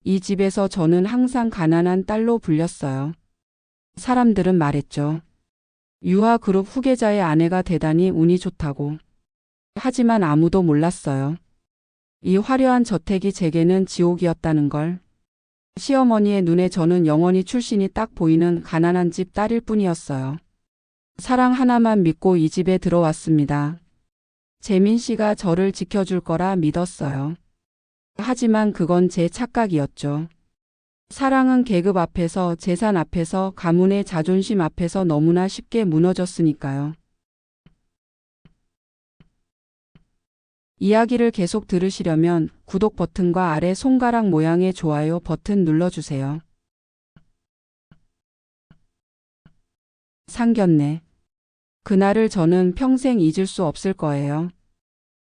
이 집에서 저는 항상 가난한 딸로 불렸어요. 사람들은 말했죠. 유아그룹 후계자의 아내가 대단히 운이 좋다고. 하지만 아무도 몰랐어요. 이 화려한 저택이 제게는 지옥이었다는 걸. 시어머니의 눈에 저는 영원히 출신이 딱 보이는 가난한 집 딸일 뿐이었어요. 사랑 하나만 믿고 이 집에 들어왔습니다. 재민 씨가 저를 지켜줄 거라 믿었어요. 하지만 그건 제 착각이었죠. 사랑은 계급 앞에서, 재산 앞에서, 가문의 자존심 앞에서 너무나 쉽게 무너졌으니까요. 이야기를 계속 들으시려면 구독 버튼과 아래 손가락 모양의 좋아요 버튼 눌러주세요. 상견례. 그날을 저는 평생 잊을 수 없을 거예요.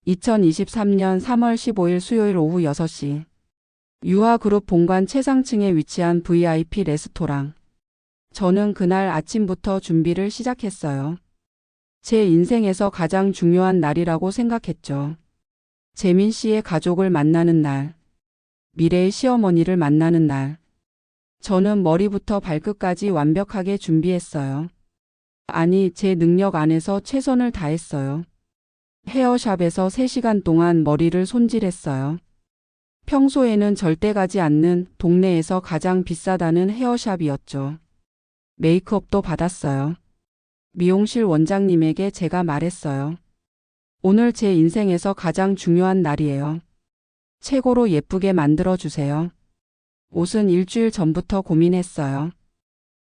2023년 3월 15일 수요일 오후 6시. 유아그룹 본관 최상층에 위치한 VIP 레스토랑. 저는 그날 아침부터 준비를 시작했어요. 제 인생에서 가장 중요한 날이라고 생각했죠. 재민 씨의 가족을 만나는 날. 미래의 시어머니를 만나는 날. 저는 머리부터 발끝까지 완벽하게 준비했어요. 아니, 제 능력 안에서 최선을 다했어요. 헤어샵에서 3시간 동안 머리를 손질했어요. 평소에는 절대 가지 않는 동네에서 가장 비싸다는 헤어샵이었죠. 메이크업도 받았어요. 미용실 원장님에게 제가 말했어요. 오늘 제 인생에서 가장 중요한 날이에요. 최고로 예쁘게 만들어주세요. 옷은 일주일 전부터 고민했어요.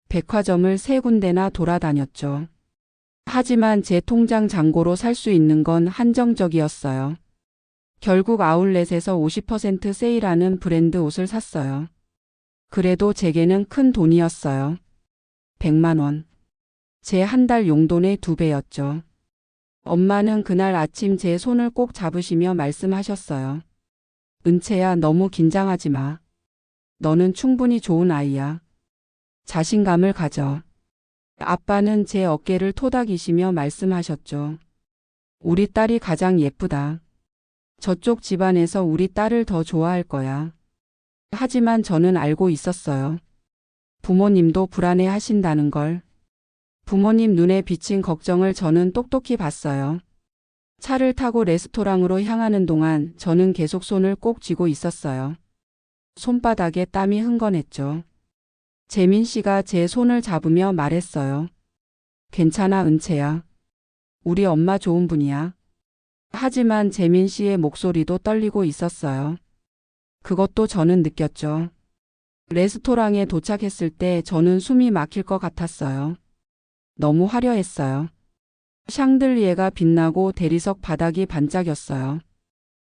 백화점을 3군데나 돌아다녔죠. 하지만 제 통장 잔고로 살 수 있는 건 한정적이었어요. 결국 아울렛에서 50% 세일하는 브랜드 옷을 샀어요. 그래도 제게는 큰 돈이었어요. 100만 원. 제 한 달 용돈의 2배였죠. 엄마는 그날 아침 제 손을 꼭 잡으시며 말씀하셨어요. 은채야, 너무 긴장하지 마. 너는 충분히 좋은 아이야. 자신감을 가져. 아빠는 제 어깨를 토닥이시며 말씀하셨죠. 우리 딸이 가장 예쁘다. 저쪽 집안에서 우리 딸을 더 좋아할 거야. 하지만 저는 알고 있었어요. 부모님도 불안해 하신다는 걸. 부모님 눈에 비친 걱정을 저는 똑똑히 봤어요. 차를 타고 레스토랑으로 향하는 동안 저는 계속 손을 꼭 쥐고 있었어요. 손바닥에 땀이 흥건했죠. 재민 씨가 제 손을 잡으며 말했어요. 괜찮아, 은채야. 우리 엄마 좋은 분이야. 하지만 재민 씨의 목소리도 떨리고 있었어요. 그것도 저는 느꼈죠. 레스토랑에 도착했을 때 저는 숨이 막힐 것 같았어요. 너무 화려했어요. 샹들리에가 빛나고 대리석 바닥이 반짝였어요.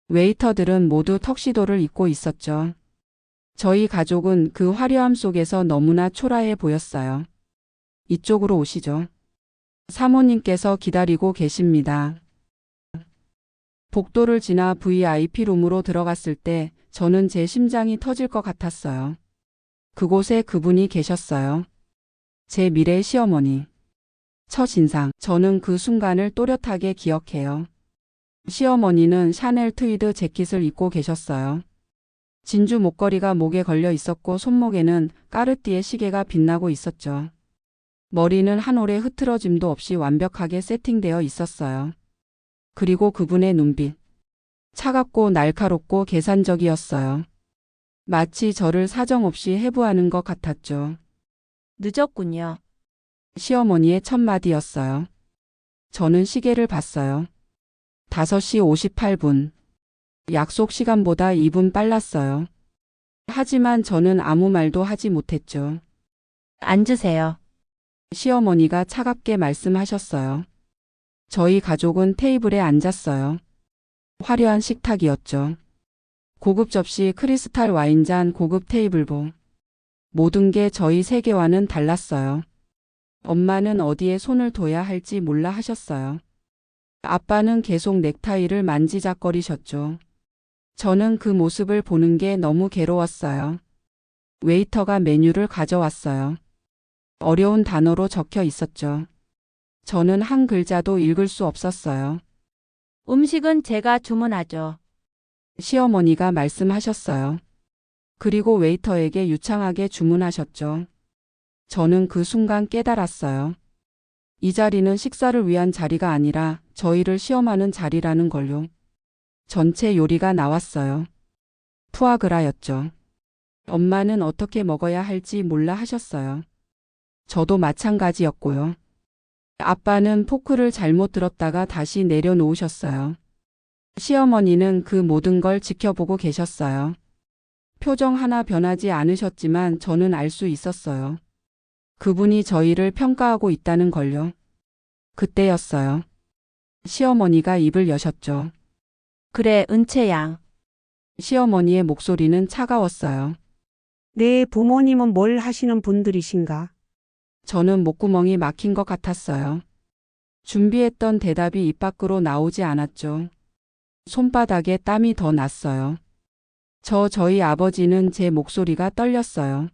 웨이터들은 모두 턱시도를 입고 있었죠. 저희 가족은 그 화려함 속에서 너무나 초라해 보였어요. 이쪽으로 오시죠. 사모님께서 기다리고 계십니다. 복도를 지나 VIP룸으로 들어갔을 때 저는 제 심장이 터질 것 같았어요. 그곳에 그분이 계셨어요. 제 미래의 시어머니. 첫 인상. 저는 그 순간을 또렷하게 기억해요. 시어머니는 샤넬 트위드 재킷을 입고 계셨어요. 진주 목걸이가 목에 걸려 있었고 손목에는 까르띠에 시계가 빛나고 있었죠. 머리는 한 올의 흐트러짐도 없이 완벽하게 세팅되어 있었어요. 그리고 그분의 눈빛. 차갑고 날카롭고 계산적이었어요. 마치 저를 사정없이 해부하는 것 같았죠. 늦었군요. 시어머니의 첫 마디였어요. 저는 시계를 봤어요. 5시 58분. 약속 시간보다 2분 빨랐어요. 하지만 저는 아무 말도 하지 못했죠. 앉으세요. 시어머니가 차갑게 말씀하셨어요. 저희 가족은 테이블에 앉았어요. 화려한 식탁이었죠. 고급 접시, 크리스탈 와인잔, 고급 테이블보. 모든 게 저희 세계와는 달랐어요. 엄마는 어디에 손을 둬야 할지 몰라 하셨어요. 아빠는 계속 넥타이를 만지작거리셨죠. 저는 그 모습을 보는 게 너무 괴로웠어요. 웨이터가 메뉴를 가져왔어요. 어려운 단어로 적혀 있었죠. 저는 한 글자도 읽을 수 없었어요. 음식은 제가 주문하죠. 시어머니가 말씀하셨어요. 그리고 웨이터에게 유창하게 주문하셨죠. 저는 그 순간 깨달았어요. 이 자리는 식사를 위한 자리가 아니라 저희를 시험하는 자리라는 걸요. 전체 요리가 나왔어요. 푸아그라였죠. 엄마는 어떻게 먹어야 할지 몰라 하셨어요. 저도 마찬가지였고요. 아빠는 포크를 잘못 들었다가 다시 내려놓으셨어요. 시어머니는 그 모든 걸 지켜보고 계셨어요. 표정 하나 변하지 않으셨지만 저는 알 수 있었어요. 그분이 저희를 평가하고 있다는 걸요. 그때였어요. 시어머니가 입을 여셨죠. 그래, 은채양. 시어머니의 목소리는 차가웠어요. 내 부모님은 뭘 하시는 분들이신가? 저는 목구멍이 막힌 것 같았어요. 준비했던 대답이 입 밖으로 나오지 않았죠. 손바닥에 땀이 더 났어요. 저희 아버지는 제 목소리가 떨렸어요.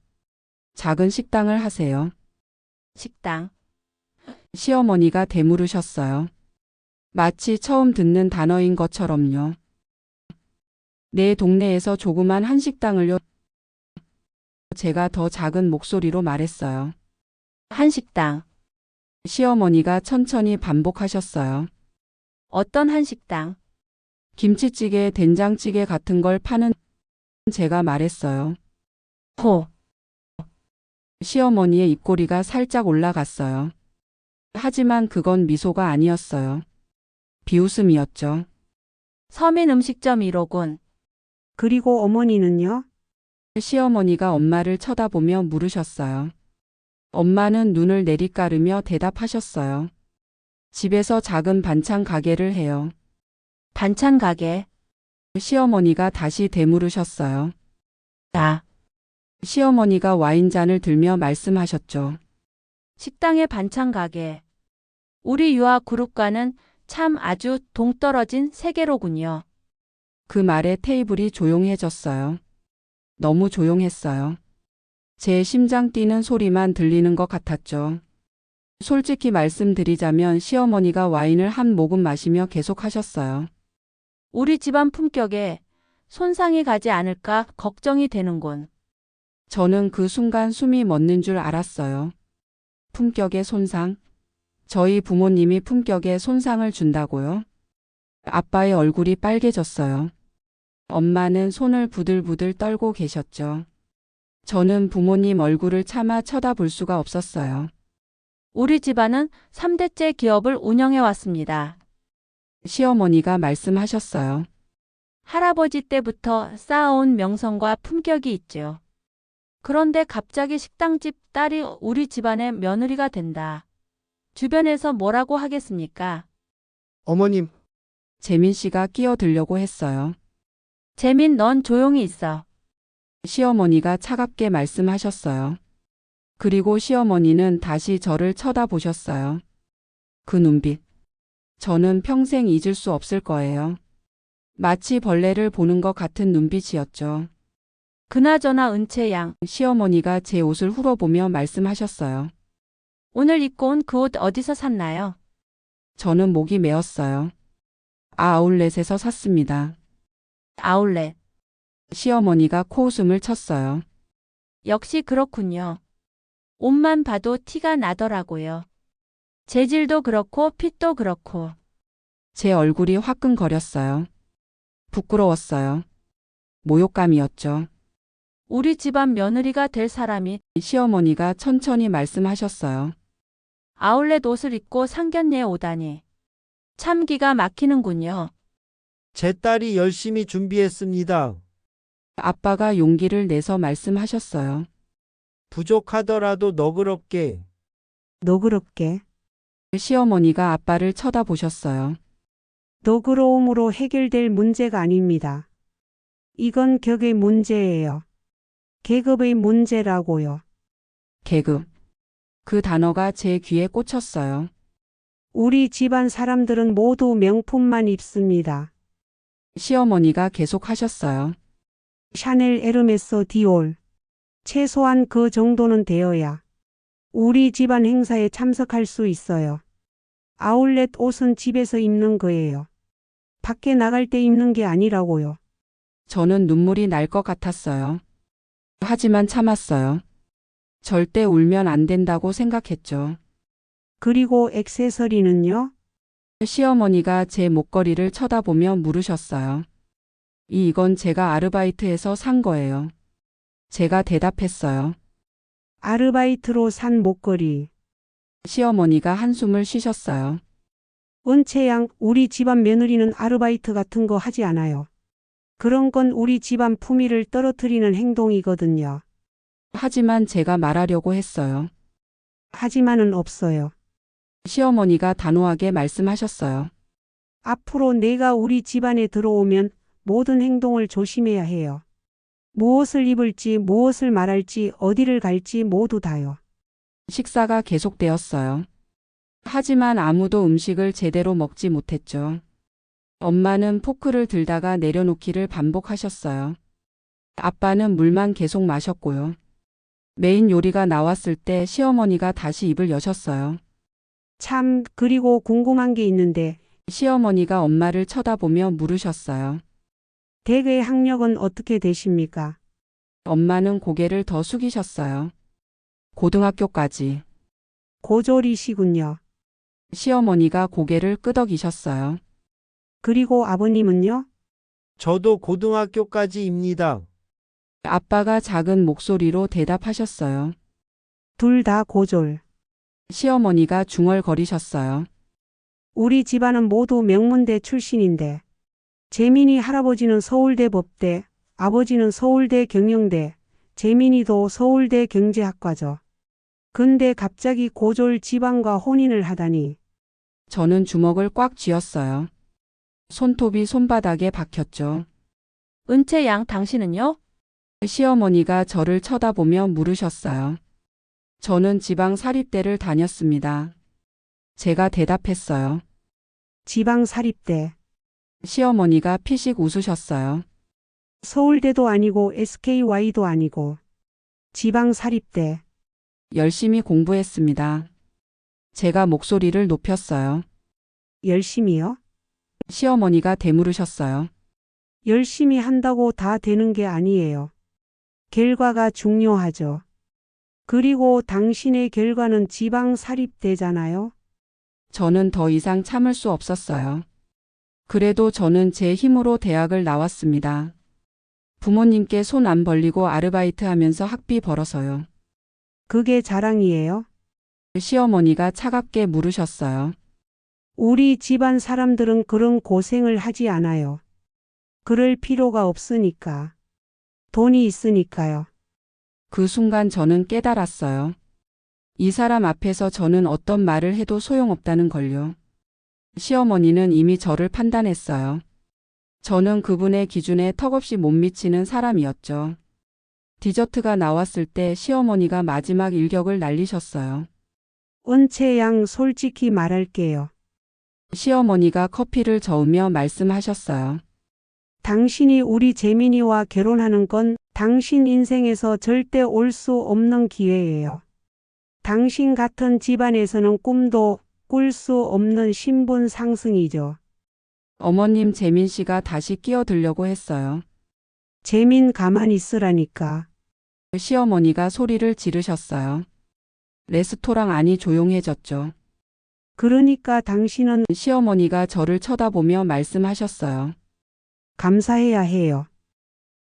작은 식당을 하세요. 식당. 시어머니가 되물으셨어요. 마치 처음 듣는 단어인 것처럼요. 내 동네에서 조그만 한식당을요. 제가 더 작은 목소리로 말했어요. 한식당. 시어머니가 천천히 반복하셨어요. 어떤 한식당? 김치찌개, 된장찌개 같은 걸 파는 제가 말했어요. 호. 시어머니의 입꼬리가 살짝 올라갔어요. 하지만 그건 미소가 아니었어요. 비웃음이었죠. 서민 음식점 1호군. 그리고 어머니는요? 시어머니가 엄마를 쳐다보며 물으셨어요. 엄마는 눈을 내리까르며 대답하셨어요. 집에서 작은 반찬 가게를 해요. 반찬 가게. 시어머니가 다시 되물으셨어요. 나. 시어머니가 와인잔을 들며 말씀하셨죠. 식당의 반찬 가게. 우리 유아 그룹과는 참 아주 동떨어진 세계로군요. 그 말에 테이블이 조용해졌어요. 너무 조용했어요. 제 심장 뛰는 소리만 들리는 것 같았죠. 솔직히 말씀드리자면 시어머니가 와인을 한 모금 마시며 계속하셨어요. 우리 집안 품격에 손상이 가지 않을까 걱정이 되는군. 저는 그 순간 숨이 멎는 줄 알았어요. 품격의 손상? 저희 부모님이 품격에 손상을 준다고요? 아빠의 얼굴이 빨개졌어요. 엄마는 손을 부들부들 떨고 계셨죠. 저는 부모님 얼굴을 차마 쳐다볼 수가 없었어요. 우리 집안은 3대째 기업을 운영해 왔습니다. 시어머니가 말씀하셨어요. 할아버지 때부터 쌓아온 명성과 품격이 있죠. 그런데 갑자기 식당집 딸이 우리 집안의 며느리가 된다. 주변에서 뭐라고 하겠습니까? 어머님, 재민 씨가 끼어들려고 했어요. 재민, 넌 조용히 있어. 시어머니가 차갑게 말씀하셨어요. 그리고 시어머니는 다시 저를 쳐다보셨어요. 그 눈빛. 저는 평생 잊을 수 없을 거예요. 마치 벌레를 보는 것 같은 눈빛이었죠. 그나저나 은채양, 시어머니가 제 옷을 훑어보며 말씀하셨어요. 오늘 입고 온 그 옷 어디서 샀나요? 저는 목이 메었어요. 아울렛에서 샀습니다. 아울렛. 시어머니가 코웃음을 쳤어요. 역시 그렇군요. 옷만 봐도 티가 나더라고요. 재질도 그렇고 핏도 그렇고. 제 얼굴이 화끈거렸어요. 부끄러웠어요. 모욕감이었죠. 우리 집안 며느리가 될 사람이 시어머니가 천천히 말씀하셨어요. 아울렛 옷을 입고 상견례에 오다니. 참 기가 막히는군요. 제 딸이 열심히 준비했습니다. 아빠가 용기를 내서 말씀하셨어요. 부족하더라도 너그럽게. 너그럽게. 시어머니가 아빠를 쳐다보셨어요. 너그러움으로 해결될 문제가 아닙니다. 이건 격의 문제예요. 계급의 문제라고요. 계급. 그 단어가 제 귀에 꽂혔어요. 우리 집안 사람들은 모두 명품만 입습니다. 시어머니가 계속하셨어요. 샤넬, 에르메스, 디올. 최소한 그 정도는 되어야 우리 집안 행사에 참석할 수 있어요. 아울렛 옷은 집에서 입는 거예요. 밖에 나갈 때 입는 게 아니라고요. 저는 눈물이 날 것 같았어요. 하지만 참았어요. 절대 울면 안 된다고 생각했죠. 그리고 액세서리는요? 시어머니가 제 목걸이를 쳐다보며 물으셨어요. 이건 제가 아르바이트해서 산 거예요. 제가 대답했어요. 아르바이트로 산 목걸이. 시어머니가 한숨을 쉬셨어요. 은채양, 우리 집안 며느리는 아르바이트 같은 거 하지 않아요. 그런 건 우리 집안 품위를 떨어뜨리는 행동이거든요. 하지만 제가 말하려고 했어요. 하지만은 없어요. 시어머니가 단호하게 말씀하셨어요. 앞으로 내가 우리 집안에 들어오면 모든 행동을 조심해야 해요. 무엇을 입을지, 무엇을 말할지, 어디를 갈지 모두 다요. 식사가 계속되었어요. 하지만 아무도 음식을 제대로 먹지 못했죠. 엄마는 포크를 들다가 내려놓기를 반복하셨어요. 아빠는 물만 계속 마셨고요. 메인 요리가 나왔을 때 시어머니가 다시 입을 여셨어요. 참, 그리고 궁금한 게 있는데, 시어머니가 엄마를 쳐다보며 물으셨어요. 댁의 학력은 어떻게 되십니까? 엄마는 고개를 더 숙이셨어요. 고등학교까지. 고졸이시군요. 시어머니가 고개를 끄덕이셨어요. 그리고 아버님은요? 저도 고등학교까지입니다. 아빠가 작은 목소리로 대답하셨어요. 둘 다 고졸. 시어머니가 중얼거리셨어요. 우리 집안은 모두 명문대 출신인데, 재민이 할아버지는 서울대 법대, 아버지는 서울대 경영대, 재민이도 서울대 경제학과죠. 근데 갑자기 고졸 집안과 혼인을 하다니. 저는 주먹을 꽉 쥐었어요. 손톱이 손바닥에 박혔죠. 은채양, 당신은요? 시어머니가 저를 쳐다보며 물으셨어요. 저는 지방 사립대를 다녔습니다. 제가 대답했어요. 지방 사립대. 시어머니가 피식 웃으셨어요. 서울대도 아니고 SKY도 아니고. 지방 사립대. 열심히 공부했습니다. 제가 목소리를 높였어요. 열심히요? 시어머니가 되물으셨어요. 열심히 한다고 다 되는 게 아니에요. 결과가 중요하죠. 그리고 당신의 결과는 지방 사립대잖아요. 저는 더 이상 참을 수 없었어요. 그래도 저는 제 힘으로 대학을 나왔습니다. 부모님께 손 안 벌리고 아르바이트 하면서 학비 벌어서요. 그게 자랑이에요? 시어머니가 차갑게 물으셨어요. 우리 집안 사람들은 그런 고생을 하지 않아요. 그럴 필요가 없으니까. 돈이 있으니까요. 그 순간 저는 깨달았어요. 이 사람 앞에서 저는 어떤 말을 해도 소용없다는 걸요. 시어머니는 이미 저를 판단했어요. 저는 그분의 기준에 턱없이 못 미치는 사람이었죠. 디저트가 나왔을 때 시어머니가 마지막 일격을 날리셨어요. 은채양, 솔직히 말할게요. 시어머니가 커피를 저으며 말씀하셨어요. 당신이 우리 재민이와 결혼하는 건 당신 인생에서 절대 올 수 없는 기회예요. 당신 같은 집안에서는 꿈도 꿀 수 없는 신분 상승이죠. 어머님 재민 씨가 다시 끼어들려고 했어요. 재민 가만히 있으라니까. 시어머니가 소리를 지르셨어요. 레스토랑 안이 조용해졌죠. 그러니까 당신은 시어머니가 저를 쳐다보며 말씀하셨어요. 감사해야 해요.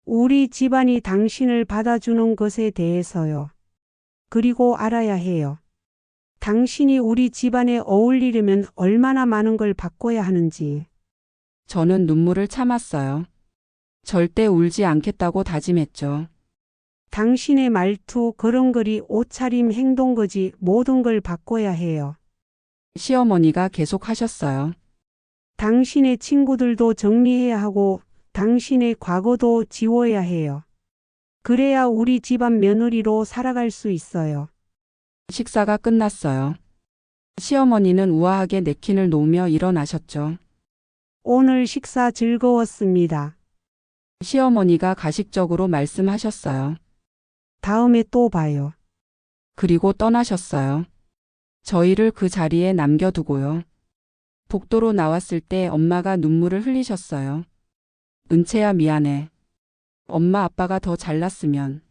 우리 집안이 당신을 받아주는 것에 대해서요. 그리고 알아야 해요. 당신이 우리 집안에 어울리려면 얼마나 많은 걸 바꿔야 하는지. 저는 눈물을 참았어요. 절대 울지 않겠다고 다짐했죠. 당신의 말투, 걸음걸이, 옷차림, 행동거지 모든 걸 바꿔야 해요. 시어머니가 계속 하셨어요. 당신의 친구들도 정리해야 하고 당신의 과거도 지워야 해요. 그래야 우리 집안 며느리로 살아갈 수 있어요. 식사가 끝났어요. 시어머니는 우아하게 냅킨을 놓으며 일어나셨죠. 오늘 식사 즐거웠습니다. 시어머니가 가식적으로 말씀하셨어요. 다음에 또 봐요. 그리고 떠나셨어요. 저희를 그 자리에 남겨두고요. 복도로 나왔을 때 엄마가 눈물을 흘리셨어요. 은채야 미안해. 엄마 아빠가 더 잘났으면.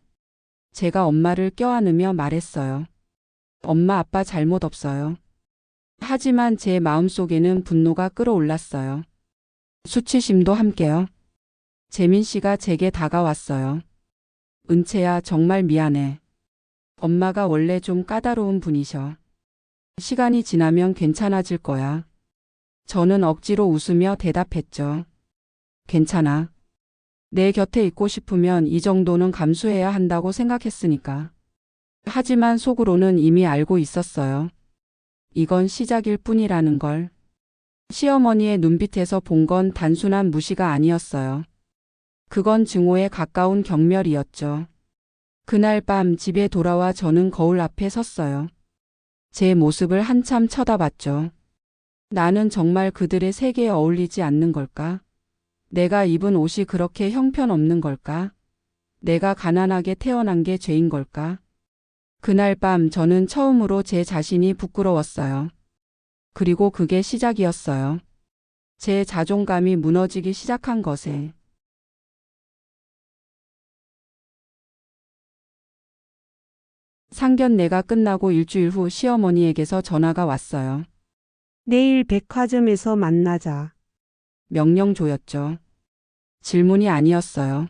제가 엄마를 껴안으며 말했어요. 엄마, 아빠 잘못 없어요. 하지만 제 마음속에는 분노가 끓어올랐어요. 수치심도 함께요. 재민 씨가 제게 다가왔어요. 은채야, 정말 미안해. 엄마가 원래 좀 까다로운 분이셔. 시간이 지나면 괜찮아질 거야. 저는 억지로 웃으며 대답했죠. 괜찮아. 내 곁에 있고 싶으면 이 정도는 감수해야 한다고 생각했으니까. 하지만 속으로는 이미 알고 있었어요. 이건 시작일 뿐이라는 걸. 시어머니의 눈빛에서 본 건 단순한 무시가 아니었어요. 그건 증오에 가까운 경멸이었죠. 그날 밤 집에 돌아와 저는 거울 앞에 섰어요. 제 모습을 한참 쳐다봤죠. 나는 정말 그들의 세계에 어울리지 않는 걸까? 내가 입은 옷이 그렇게 형편없는 걸까? 내가 가난하게 태어난 게 죄인 걸까? 그날 밤 저는 처음으로 제 자신이 부끄러웠어요. 그리고 그게 시작이었어요. 제 자존감이 무너지기 시작한 것에. 상견례가 끝나고 일주일 후 시어머니에게서 전화가 왔어요. 내일 백화점에서 만나자. 명령조였죠. 질문이 아니었어요.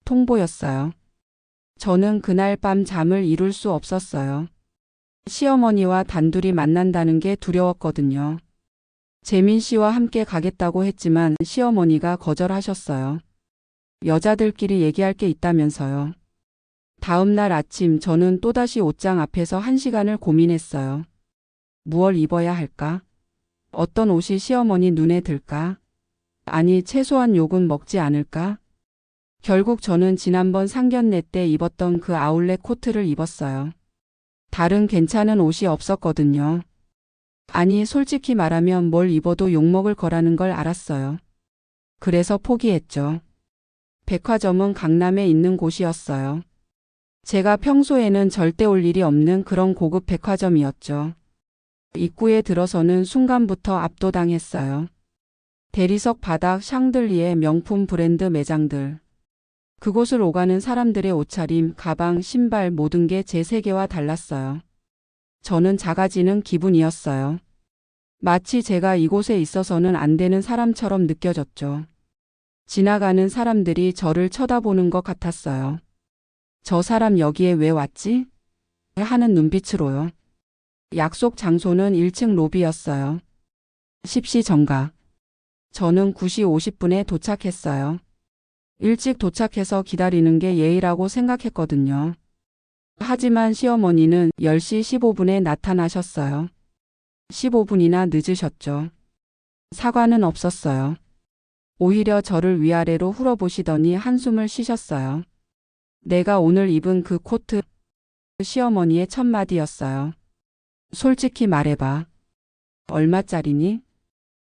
통보였어요. 저는 그날 밤 잠을 이룰 수 없었어요. 시어머니와 단둘이 만난다는 게 두려웠거든요. 재민 씨와 함께 가겠다고 했지만 시어머니가 거절하셨어요. 여자들끼리 얘기할 게 있다면서요. 다음 날 아침 저는 또다시 옷장 앞에서 1시간을 고민했어요. 무얼 입어야 할까? 어떤 옷이 시어머니 눈에 들까? 아니, 최소한 욕은 먹지 않을까? 결국 저는 지난번 상견례 때 입었던 그 아울렛 코트를 입었어요. 다른 괜찮은 옷이 없었거든요. 아니, 솔직히 말하면 뭘 입어도 욕먹을 거라는 걸 알았어요. 그래서 포기했죠. 백화점은 강남에 있는 곳이었어요. 제가 평소에는 절대 올 일이 없는 그런 고급 백화점이었죠. 입구에 들어서는 순간부터 압도당했어요. 대리석 바닥 샹들리에 명품 브랜드 매장들. 그곳을 오가는 사람들의 옷차림, 가방, 신발 모든 게 제 세계와 달랐어요. 저는 작아지는 기분이었어요. 마치 제가 이곳에 있어서는 안 되는 사람처럼 느껴졌죠. 지나가는 사람들이 저를 쳐다보는 것 같았어요. 저 사람 여기에 왜 왔지? 하는 눈빛으로요. 약속 장소는 1층 로비였어요. 10시 정각. 저는 9시 50분에 도착했어요. 일찍 도착해서 기다리는 게 예의라고 생각했거든요. 하지만 시어머니는 10시 15분에 나타나셨어요. 15분이나 늦으셨죠. 사과는 없었어요. 오히려 저를 위아래로 훑어보시더니 한숨을 쉬셨어요. 내가 오늘 입은 그 코트, 시어머니의 첫 마디였어요. 솔직히 말해봐. 얼마짜리니?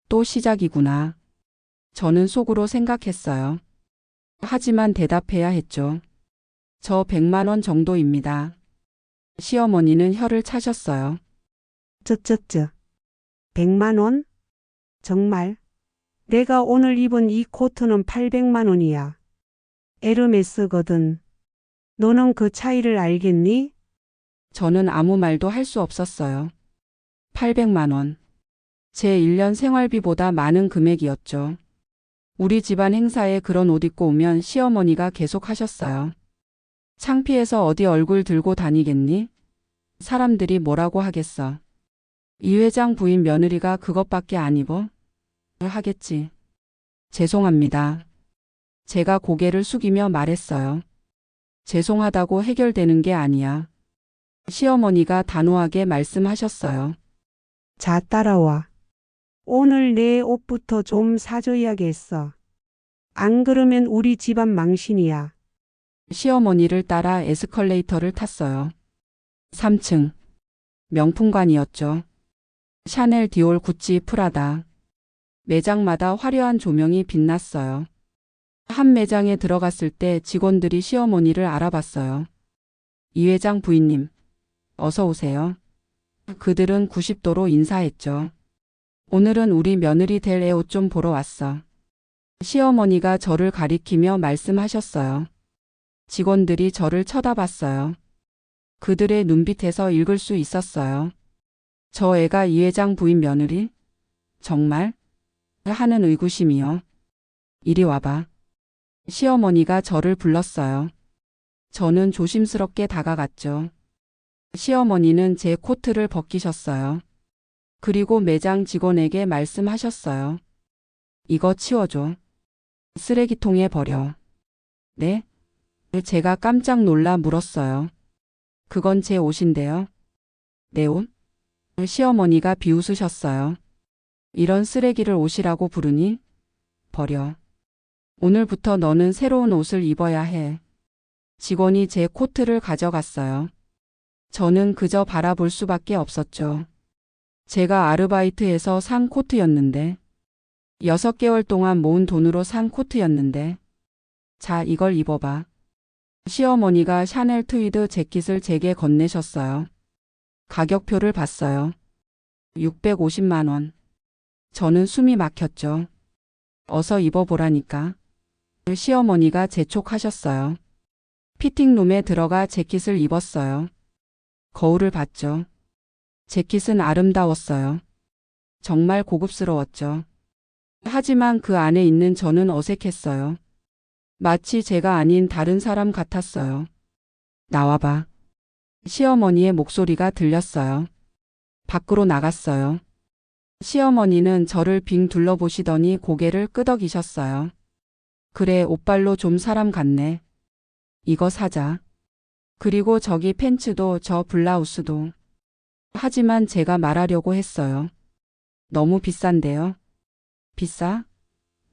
또 시작이구나. 저는 속으로 생각했어요. 하지만 대답해야 했죠. 저 100만 원 정도입니다. 시어머니는 혀를 차셨어요. 쯧쯧쯧. 100만 원? 정말? 내가 오늘 입은 이 코트는 800만 원이야. 에르메스거든. 너는 그 차이를 알겠니? 저는 아무 말도 할 수 없었어요. 800만 원. 제 1년 생활비보다 많은 금액이었죠. 우리 집안 행사에 그런 옷 입고 오면 시어머니가 계속 하셨어요. 창피해서 어디 얼굴 들고 다니겠니? 사람들이 뭐라고 하겠어. 이 회장 부인 며느리가 그것밖에 안 입어? 하겠지. 죄송합니다. 제가 고개를 숙이며 말했어요. 죄송하다고 해결되는 게 아니야. 시어머니가 단호하게 말씀하셨어요. 자, 따라와. 오늘 내 옷부터 좀 사줘야겠어. 안 그러면 우리 집안 망신이야. 시어머니를 따라 에스컬레이터를 탔어요. 3층. 명품관이었죠. 샤넬, 디올, 구찌, 프라다. 매장마다 화려한 조명이 빛났어요. 한 매장에 들어갔을 때 직원들이 시어머니를 알아봤어요. 이 회장 부인님, 어서 오세요. 그들은 90도로 인사했죠. 오늘은 우리 며느리 될 애 옷 좀 보러 왔어. 시어머니가 저를 가리키며 말씀하셨어요. 직원들이 저를 쳐다봤어요. 그들의 눈빛에서 읽을 수 있었어요. 저 애가 이 회장 부인 며느리? 정말? 하는 의구심이요. 이리 와봐. 시어머니가 저를 불렀어요. 저는 조심스럽게 다가갔죠. 시어머니는 제 코트를 벗기셨어요. 그리고 매장 직원에게 말씀하셨어요. 이거 치워줘. 쓰레기통에 버려. 네? 제가 깜짝 놀라 물었어요. 그건 제 옷인데요. 내 옷? 시어머니가 비웃으셨어요. 이런 쓰레기를 옷이라고 부르니? 버려. 오늘부터 너는 새로운 옷을 입어야 해. 직원이 제 코트를 가져갔어요. 저는 그저 바라볼 수밖에 없었죠. 제가 아르바이트해서 산 코트였는데, 6개월 동안 모은 돈으로 산 코트였는데, 자, 이걸 입어봐. 시어머니가 샤넬 트위드 재킷을 제게 건네셨어요. 가격표를 봤어요. 650만 원. 저는 숨이 막혔죠. 어서 입어보라니까. 시어머니가 재촉하셨어요. 피팅룸에 들어가 재킷을 입었어요. 거울을 봤죠. 재킷은 아름다웠어요. 정말 고급스러웠죠. 하지만 그 안에 있는 저는 어색했어요. 마치 제가 아닌 다른 사람 같았어요. 나와봐. 시어머니의 목소리가 들렸어요. 밖으로 나갔어요. 시어머니는 저를 빙 둘러보시더니 고개를 끄덕이셨어요. 그래, 옷발로 좀 사람 같네. 이거 사자. 그리고 저기 팬츠도 저 블라우스도. 하지만 제가 말하려고 했어요. 너무 비싼데요. 비싸?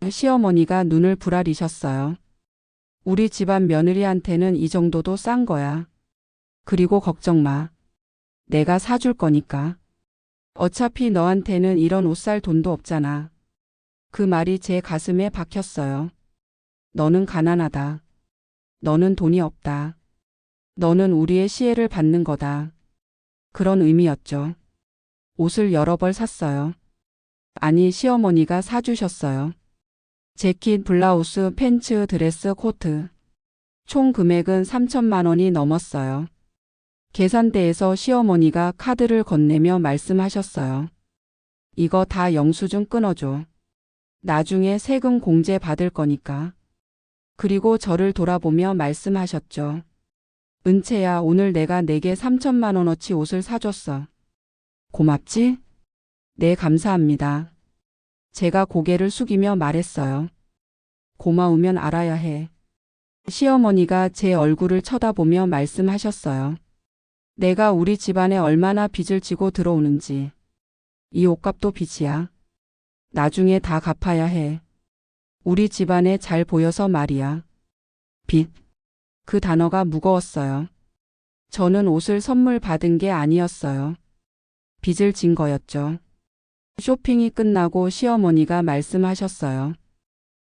시어머니가 눈을 부라리셨어요. 우리 집안 며느리한테는 이 정도도 싼 거야. 그리고 걱정 마. 내가 사줄 거니까. 어차피 너한테는 이런 옷 살 돈도 없잖아. 그 말이 제 가슴에 박혔어요. 너는 가난하다. 너는 돈이 없다. 너는 우리의 시혜를 받는 거다. 그런 의미였죠. 옷을 여러 벌 샀어요. 아니, 시어머니가 사주셨어요. 재킷, 블라우스, 팬츠, 드레스, 코트. 총 금액은 3천만 원이 넘었어요. 계산대에서 시어머니가 카드를 건네며 말씀하셨어요. 이거 다 영수증 끊어줘. 나중에 세금 공제 받을 거니까. 그리고 저를 돌아보며 말씀하셨죠. 은채야, 오늘 내가 내게 3천만 원어치 옷을 사줬어. 고맙지? 네, 감사합니다. 제가 고개를 숙이며 말했어요. 고마우면 알아야 해. 시어머니가 제 얼굴을 쳐다보며 말씀하셨어요. 내가 우리 집안에 얼마나 빚을 지고 들어오는지. 이 옷값도 빚이야. 나중에 다 갚아야 해. 우리 집안에 잘 보여서 말이야. 빚. 그 단어가 무거웠어요. 저는 옷을 선물 받은 게 아니었어요. 빚을 진 거였죠. 쇼핑이 끝나고 시어머니가 말씀하셨어요.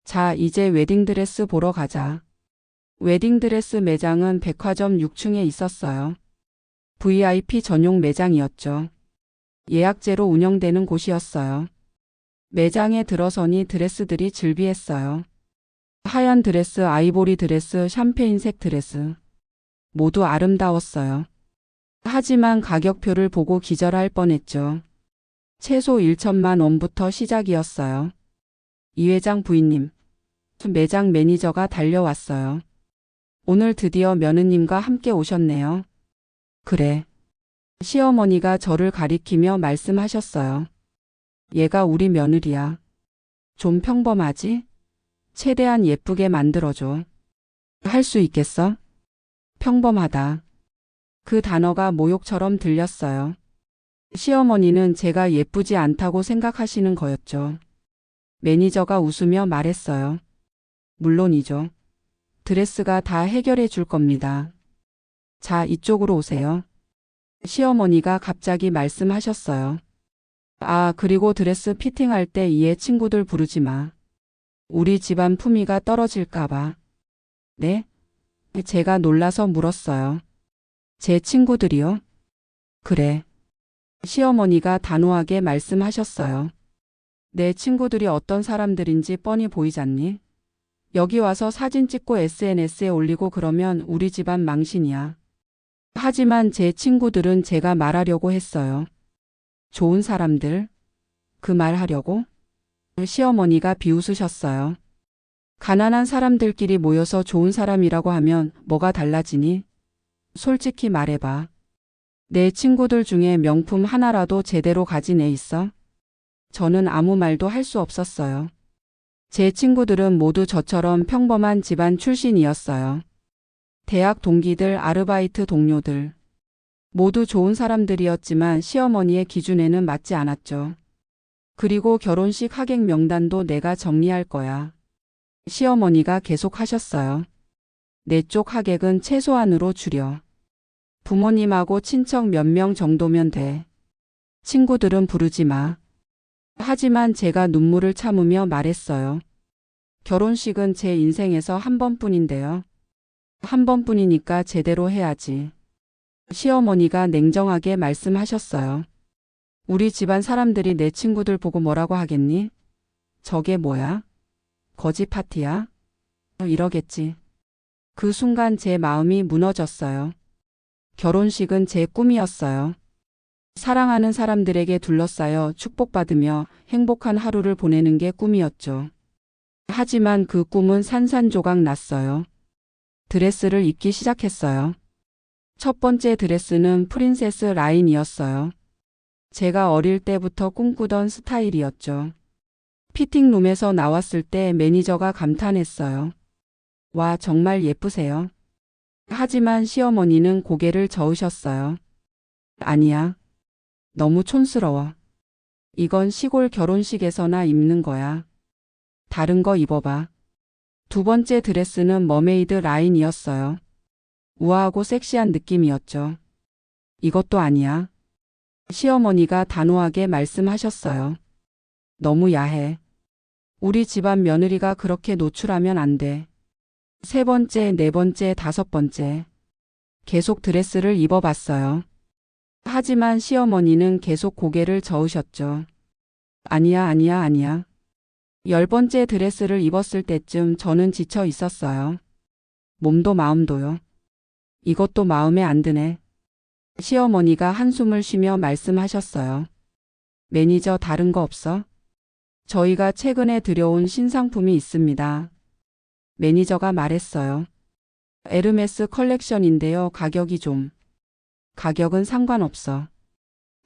자, 이제 웨딩드레스 보러 가자. 웨딩드레스 매장은 백화점 6층에 있었어요. VIP 전용 매장이었죠. 예약제로 운영되는 곳이었어요. 매장에 들어서니 드레스들이 즐비했어요. 하얀 드레스, 아이보리 드레스, 샴페인색 드레스. 모두 아름다웠어요. 하지만 가격표를 보고 기절할 뻔했죠. 최소 1천만 원부터 시작이었어요. 이 회장 부인님, 매장 매니저가 달려왔어요. 오늘 드디어 며느님과 함께 오셨네요. 그래. 시어머니가 저를 가리키며 말씀하셨어요. 얘가 우리 며느리야. 좀 평범하지? 최대한 예쁘게 만들어줘. 할 수 있겠어? 평범하다. 그 단어가 모욕처럼 들렸어요. 시어머니는 제가 예쁘지 않다고 생각하시는 거였죠. 매니저가 웃으며 말했어요. 물론이죠. 드레스가 다 해결해 줄 겁니다. 자, 이쪽으로 오세요. 시어머니가 갑자기 말씀하셨어요. 아, 그리고 드레스 피팅할 때 이에 친구들 부르지 마. 우리 집안 품위가 떨어질까 봐. 네? 제가 놀라서 물었어요. 제 친구들이요? 그래. 시어머니가 단호하게 말씀하셨어요. 내 친구들이 어떤 사람들인지 뻔히 보이잖니? 여기 와서 사진 찍고 SNS에 올리고 그러면 우리 집안 망신이야. 하지만 제 친구들은 제가 말하려고 했어요. 좋은 사람들. 그 말 하려고? 시어머니가 비웃으셨어요. 가난한 사람들끼리 모여서 좋은 사람이라고 하면 뭐가 달라지니? 솔직히 말해봐. 내 친구들 중에 명품 하나라도 제대로 가진 애 있어? 저는 아무 말도 할 수 없었어요. 제 친구들은 모두 저처럼 평범한 집안 출신이었어요. 대학 동기들, 아르바이트 동료들. 모두 좋은 사람들이었지만 시어머니의 기준에는 맞지 않았죠. 그리고 결혼식 하객 명단도 내가 정리할 거야. 시어머니가 계속 하셨어요. 내 쪽 하객은 최소한으로 줄여. 부모님하고 친척 몇 명 정도면 돼. 친구들은 부르지 마. 하지만 제가 눈물을 참으며 말했어요. 결혼식은 제 인생에서 한 번뿐인데요. 한 번뿐이니까 제대로 해야지. 시어머니가 냉정하게 말씀하셨어요. 우리 집안 사람들이 내 친구들 보고 뭐라고 하겠니? 저게 뭐야? 거지 파티야? 이러겠지. 그 순간 제 마음이 무너졌어요. 결혼식은 제 꿈이었어요. 사랑하는 사람들에게 둘러싸여 축복받으며 행복한 하루를 보내는 게 꿈이었죠. 하지만 그 꿈은 산산조각 났어요. 드레스를 입기 시작했어요. 첫 번째 드레스는 프린세스 라인이었어요. 제가 어릴 때부터 꿈꾸던 스타일이었죠. 피팅룸에서 나왔을 때 매니저가 감탄했어요. 와, 정말 예쁘세요. 하지만 시어머니는 고개를 저으셨어요. 아니야. 너무 촌스러워. 이건 시골 결혼식에서나 입는 거야. 다른 거 입어봐. 두 번째 드레스는 머메이드 라인이었어요. 우아하고 섹시한 느낌이었죠. 이것도 아니야. 시어머니가 단호하게 말씀하셨어요. 너무 야해. 우리 집안 며느리가 그렇게 노출하면 안 돼. 세 번째, 네 번째, 다섯 번째. 계속 드레스를 입어봤어요. 하지만 시어머니는 계속 고개를 저으셨죠. 아니야, 아니야, 아니야. 10번째 드레스를 입었을 때쯤 저는 지쳐 있었어요. 몸도 마음도요. 이것도 마음에 안 드네. 시어머니가 한숨을 쉬며 말씀하셨어요. 매니저 다른 거 없어? 저희가 최근에 들여온 신상품이 있습니다. 매니저가 말했어요. 에르메스 컬렉션인데요. 가격이 좀. 가격은 상관없어.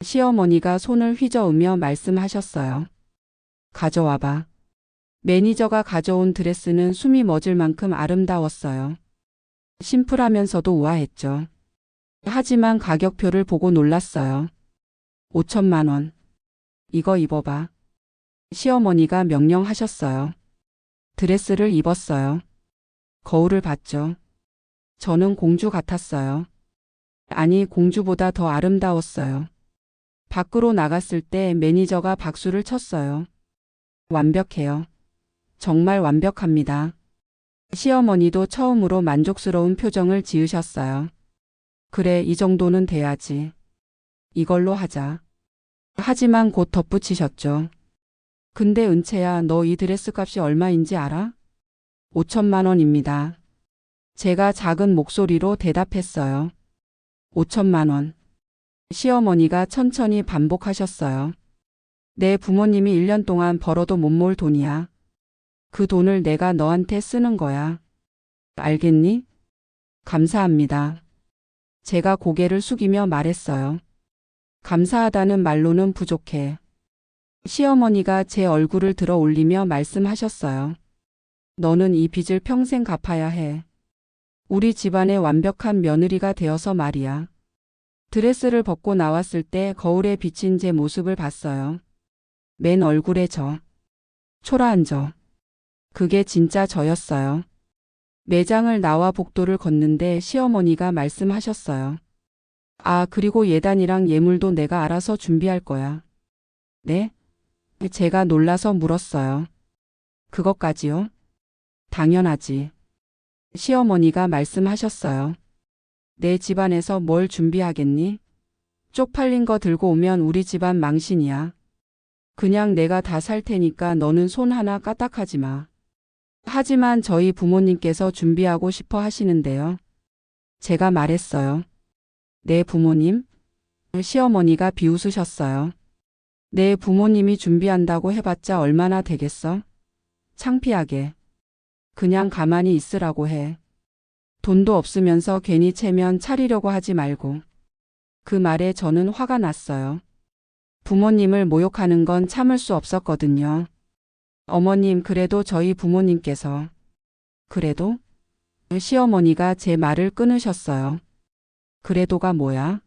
시어머니가 손을 휘저으며 말씀하셨어요. 가져와봐. 매니저가 가져온 드레스는 숨이 멎을 만큼 아름다웠어요. 심플하면서도 우아했죠. 하지만 가격표를 보고 놀랐어요. 5천만 원. 이거 입어봐. 시어머니가 명령하셨어요. 드레스를 입었어요. 거울을 봤죠. 저는 공주 같았어요. 아니, 공주보다 더 아름다웠어요. 밖으로 나갔을 때 매니저가 박수를 쳤어요. 완벽해요. 정말 완벽합니다. 시어머니도 처음으로 만족스러운 표정을 지으셨어요. 그래, 이 정도는 돼야지. 이걸로 하자. 하지만 곧 덧붙이셨죠. 근데 은채야, 너 이 드레스 값이 얼마인지 알아? 5천만 원입니다. 제가 작은 목소리로 대답했어요. 5천만 원. 시어머니가 천천히 반복하셨어요. 내 부모님이 1년 동안 벌어도 못 모을 돈이야. 그 돈을 내가 너한테 쓰는 거야. 알겠니? 감사합니다. 제가 고개를 숙이며 말했어요. 감사하다는 말로는 부족해. 시어머니가 제 얼굴을 들어 올리며 말씀하셨어요. 너는 이 빚을 평생 갚아야 해. 우리 집안의 완벽한 며느리가 되어서 말이야. 드레스를 벗고 나왔을 때 거울에 비친 제 모습을 봤어요. 맨 얼굴에 저. 초라한 저. 그게 진짜 저였어요. 매장을 나와 복도를 걷는데 시어머니가 말씀하셨어요. 아, 그리고 예단이랑 예물도 내가 알아서 준비할 거야. 네? 제가 놀라서 물었어요. 그것까지요? 당연하지. 시어머니가 말씀하셨어요. 내 집안에서 뭘 준비하겠니? 쪽팔린 거 들고 오면 우리 집안 망신이야. 그냥 내가 다 살 테니까 너는 손 하나 까딱하지 마. 하지만 저희 부모님께서 준비하고 싶어 하시는데요. 제가 말했어요. 네, 부모님? 시어머니가 비웃으셨어요. 내 부모님이 준비한다고 해봤자 얼마나 되겠어? 창피하게. 그냥 가만히 있으라고 해. 돈도 없으면서 괜히 체면 차리려고 하지 말고. 그 말에 저는 화가 났어요. 부모님을 모욕하는 건 참을 수 없었거든요. 어머님, 그래도 저희 부모님께서. 그래도? 시어머니가 제 말을 끊으셨어요. 그래도가 뭐야?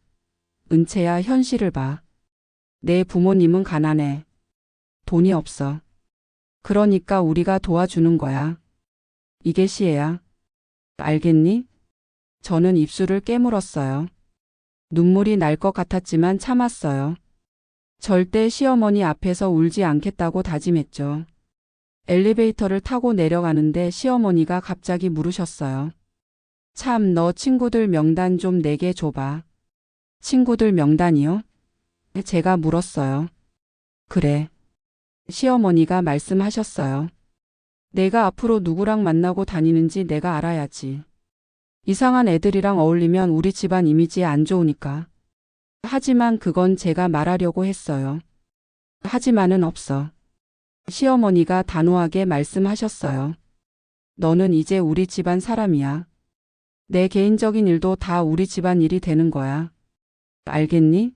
은채야, 현실을 봐. 내 부모님은 가난해. 돈이 없어. 그러니까 우리가 도와주는 거야. 이게 시애야. 알겠니? 저는 입술을 깨물었어요. 눈물이 날 것 같았지만 참았어요. 절대 시어머니 앞에서 울지 않겠다고 다짐했죠. 엘리베이터를 타고 내려가는데 시어머니가 갑자기 물으셨어요. 참, 너 친구들 명단 좀 내게 줘봐. 친구들 명단이요? 제가 물었어요. 그래. 시어머니가 말씀하셨어요. 내가 앞으로 누구랑 만나고 다니는지 내가 알아야지. 이상한 애들이랑 어울리면 우리 집안 이미지에 안 좋으니까. 하지만 그건 제가 말하려고 했어요. 하지만은 없어. 시어머니가 단호하게 말씀하셨어요. 너는 이제 우리 집안 사람이야. 내 개인적인 일도 다 우리 집안 일이 되는 거야. 알겠니?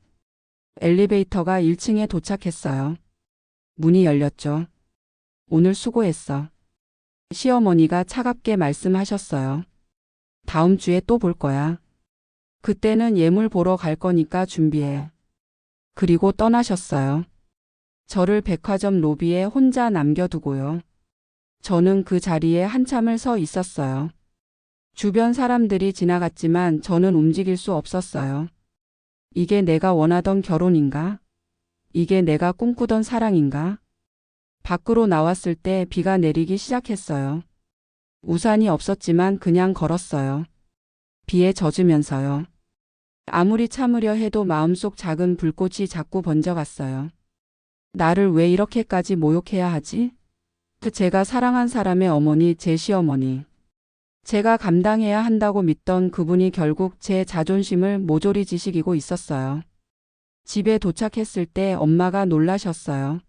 엘리베이터가 1층에 도착했어요. 문이 열렸죠. 오늘 수고했어. 시어머니가 차갑게 말씀하셨어요. 다음 주에 또 볼 거야. 그때는 예물 보러 갈 거니까 준비해. 그리고 떠나셨어요. 저를 백화점 로비에 혼자 남겨두고요. 저는 그 자리에 한참을 서 있었어요. 주변 사람들이 지나갔지만 저는 움직일 수 없었어요. 이게 내가 원하던 결혼인가? 이게 내가 꿈꾸던 사랑인가? 밖으로 나왔을 때 비가 내리기 시작했어요. 우산이 없었지만 그냥 걸었어요. 비에 젖으면서요. 아무리 참으려 해도 마음속 작은 불꽃이 자꾸 번져갔어요. 나를 왜 이렇게까지 모욕해야 하지? 제가 사랑한 사람의 어머니, 제 시어머니. 제가 감당해야 한다고 믿던 그분이 결국 제 자존심을 모조리 지식이고 있었어요. 집에 도착했을 때 엄마가 놀라셨어요.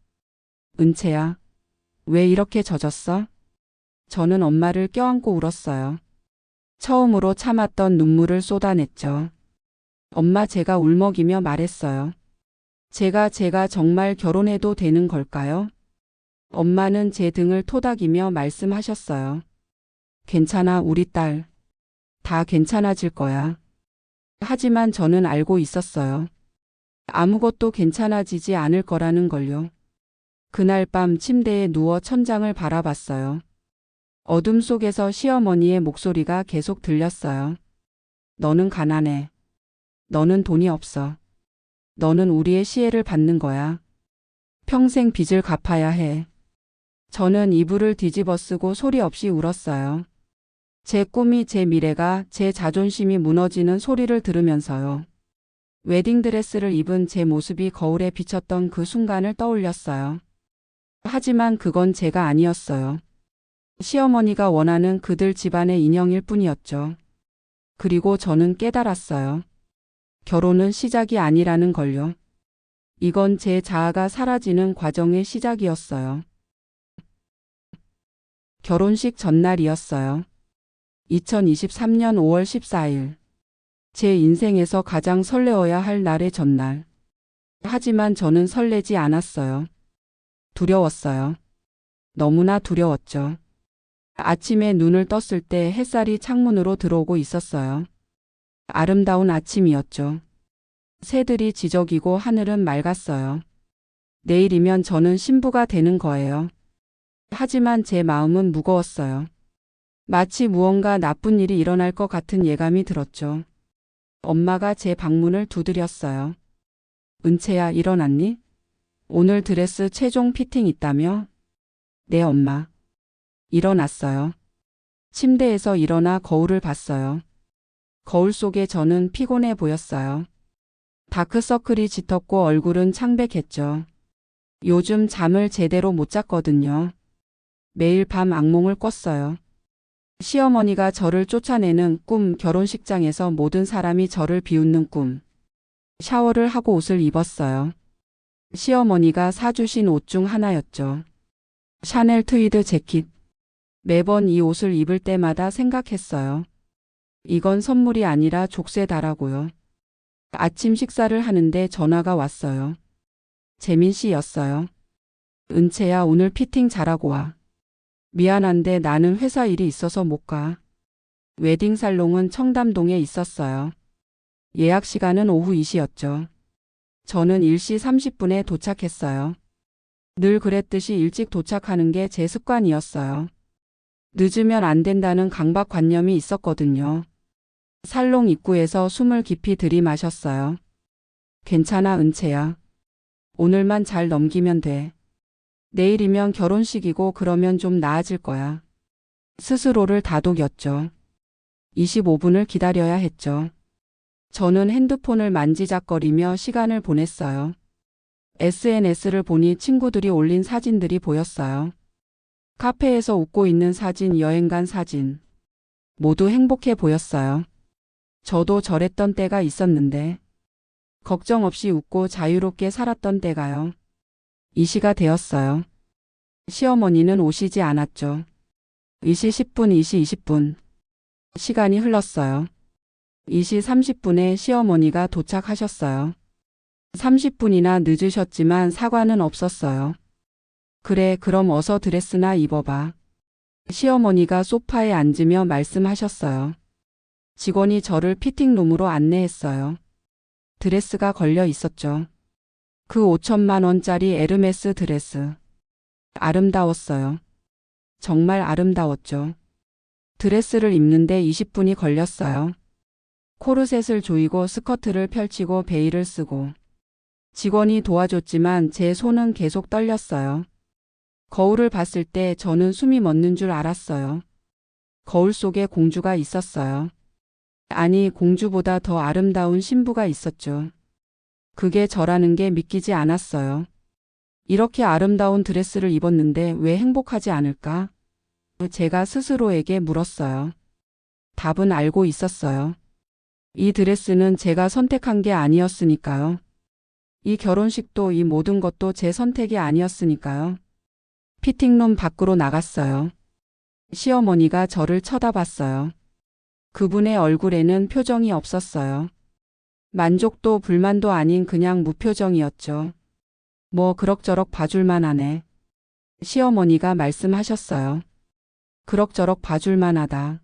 은채야, 왜 이렇게 젖었어? 저는 엄마를 껴안고 울었어요. 처음으로 참았던 눈물을 쏟아냈죠. 엄마, 제가 울먹이며 말했어요. 제가 정말 결혼해도 되는 걸까요? 엄마는 제 등을 토닥이며 말씀하셨어요. 괜찮아, 우리 딸. 다 괜찮아질 거야. 하지만 저는 알고 있었어요. 아무것도 괜찮아지지 않을 거라는 걸요. 그날 밤 침대에 누워 천장을 바라봤어요. 어둠 속에서 시어머니의 목소리가 계속 들렸어요. 너는 가난해. 너는 돈이 없어. 너는 우리의 시혜를 받는 거야. 평생 빚을 갚아야 해. 저는 이불을 뒤집어쓰고 소리 없이 울었어요. 제 꿈이, 제 미래가, 제 자존심이 무너지는 소리를 들으면서요. 웨딩드레스를 입은 제 모습이 거울에 비쳤던 그 순간을 떠올렸어요. 하지만 그건 제가 아니었어요. 시어머니가 원하는 그들 집안의 인형일 뿐이었죠. 그리고 저는 깨달았어요. 결혼은 시작이 아니라는 걸요. 이건 제 자아가 사라지는 과정의 시작이었어요. 결혼식 전날이었어요. 2023년 5월 14일. 제 인생에서 가장 설레어야 할 날의 전날. 하지만 저는 설레지 않았어요. 두려웠어요. 너무나 두려웠죠. 아침에 눈을 떴을 때 햇살이 창문으로 들어오고 있었어요. 아름다운 아침이었죠. 새들이 지저귀고 하늘은 맑았어요. 내일이면 저는 신부가 되는 거예요. 하지만 제 마음은 무거웠어요. 마치 무언가 나쁜 일이 일어날 것 같은 예감이 들었죠. 엄마가 제 방문을 두드렸어요. 은채야, 일어났니? 오늘 드레스 최종 피팅 있다며? 네, 엄마. 일어났어요. 침대에서 일어나 거울을 봤어요. 거울 속에 저는 피곤해 보였어요. 다크서클이 짙었고 얼굴은 창백했죠. 요즘 잠을 제대로 못 잤거든요. 매일 밤 악몽을 꿨어요. 시어머니가 저를 쫓아내는 꿈, 결혼식장에서 모든 사람이 저를 비웃는 꿈. 샤워를 하고 옷을 입었어요. 시어머니가 사주신 옷 중 하나였죠. 샤넬 트위드 재킷. 매번 이 옷을 입을 때마다 생각했어요. 이건 선물이 아니라 족쇄다라고요. 아침 식사를 하는데 전화가 왔어요. 재민 씨였어요. 은채야, 오늘 피팅 잘하고 와. 미안한데 나는 회사 일이 있어서 못 가. 웨딩 살롱은 청담동에 있었어요. 예약 시간은 오후 2시였죠. 저는 1시 30분에 도착했어요. 늘 그랬듯이 일찍 도착하는 게 제 습관이었어요. 늦으면 안 된다는 강박관념이 있었거든요. 살롱 입구에서 숨을 깊이 들이마셨어요. 괜찮아, 은채야. 오늘만 잘 넘기면 돼. 내일이면 결혼식이고 그러면 좀 나아질 거야. 스스로를 다독였죠. 25분을 기다려야 했죠. 저는 핸드폰을 만지작거리며 시간을 보냈어요. SNS를 보니 친구들이 올린 사진들이 보였어요. 카페에서 웃고 있는 사진, 여행 간 사진. 모두 행복해 보였어요. 저도 저랬던 때가 있었는데, 걱정 없이 웃고 자유롭게 살았던 때가요. 이 시가 되었어요. 시어머니는 오시지 않았죠. 2시 10분, 2시 20분. 시간이 흘렀어요. 2시 30분에 시어머니가 도착하셨어요. 30분이나 늦으셨지만 사과는 없었어요. 그래, 그럼 어서 드레스나 입어봐. 시어머니가 소파에 앉으며 말씀하셨어요. 직원이 저를 피팅룸으로 안내했어요. 드레스가 걸려 있었죠. 그 5천만 원짜리 에르메스 드레스. 아름다웠어요. 정말 아름다웠죠. 드레스를 입는데 20분이 걸렸어요. 코르셋을 조이고 스커트를 펼치고 베일을 쓰고. 직원이 도와줬지만 제 손은 계속 떨렸어요. 거울을 봤을 때 저는 숨이 멎는 줄 알았어요. 거울 속에 공주가 있었어요. 아니, 공주보다 더 아름다운 신부가 있었죠. 그게 저라는 게 믿기지 않았어요. 이렇게 아름다운 드레스를 입었는데 왜 행복하지 않을까? 제가 스스로에게 물었어요. 답은 알고 있었어요. 이 드레스는 제가 선택한 게 아니었으니까요. 이 결혼식도 이 모든 것도 제 선택이 아니었으니까요. 피팅룸 밖으로 나갔어요. 시어머니가 저를 쳐다봤어요. 그분의 얼굴에는 표정이 없었어요. 만족도 불만도 아닌 그냥 무표정이었죠. 뭐 그럭저럭 봐줄만 하네. 시어머니가 말씀하셨어요. 그럭저럭 봐줄만 하다.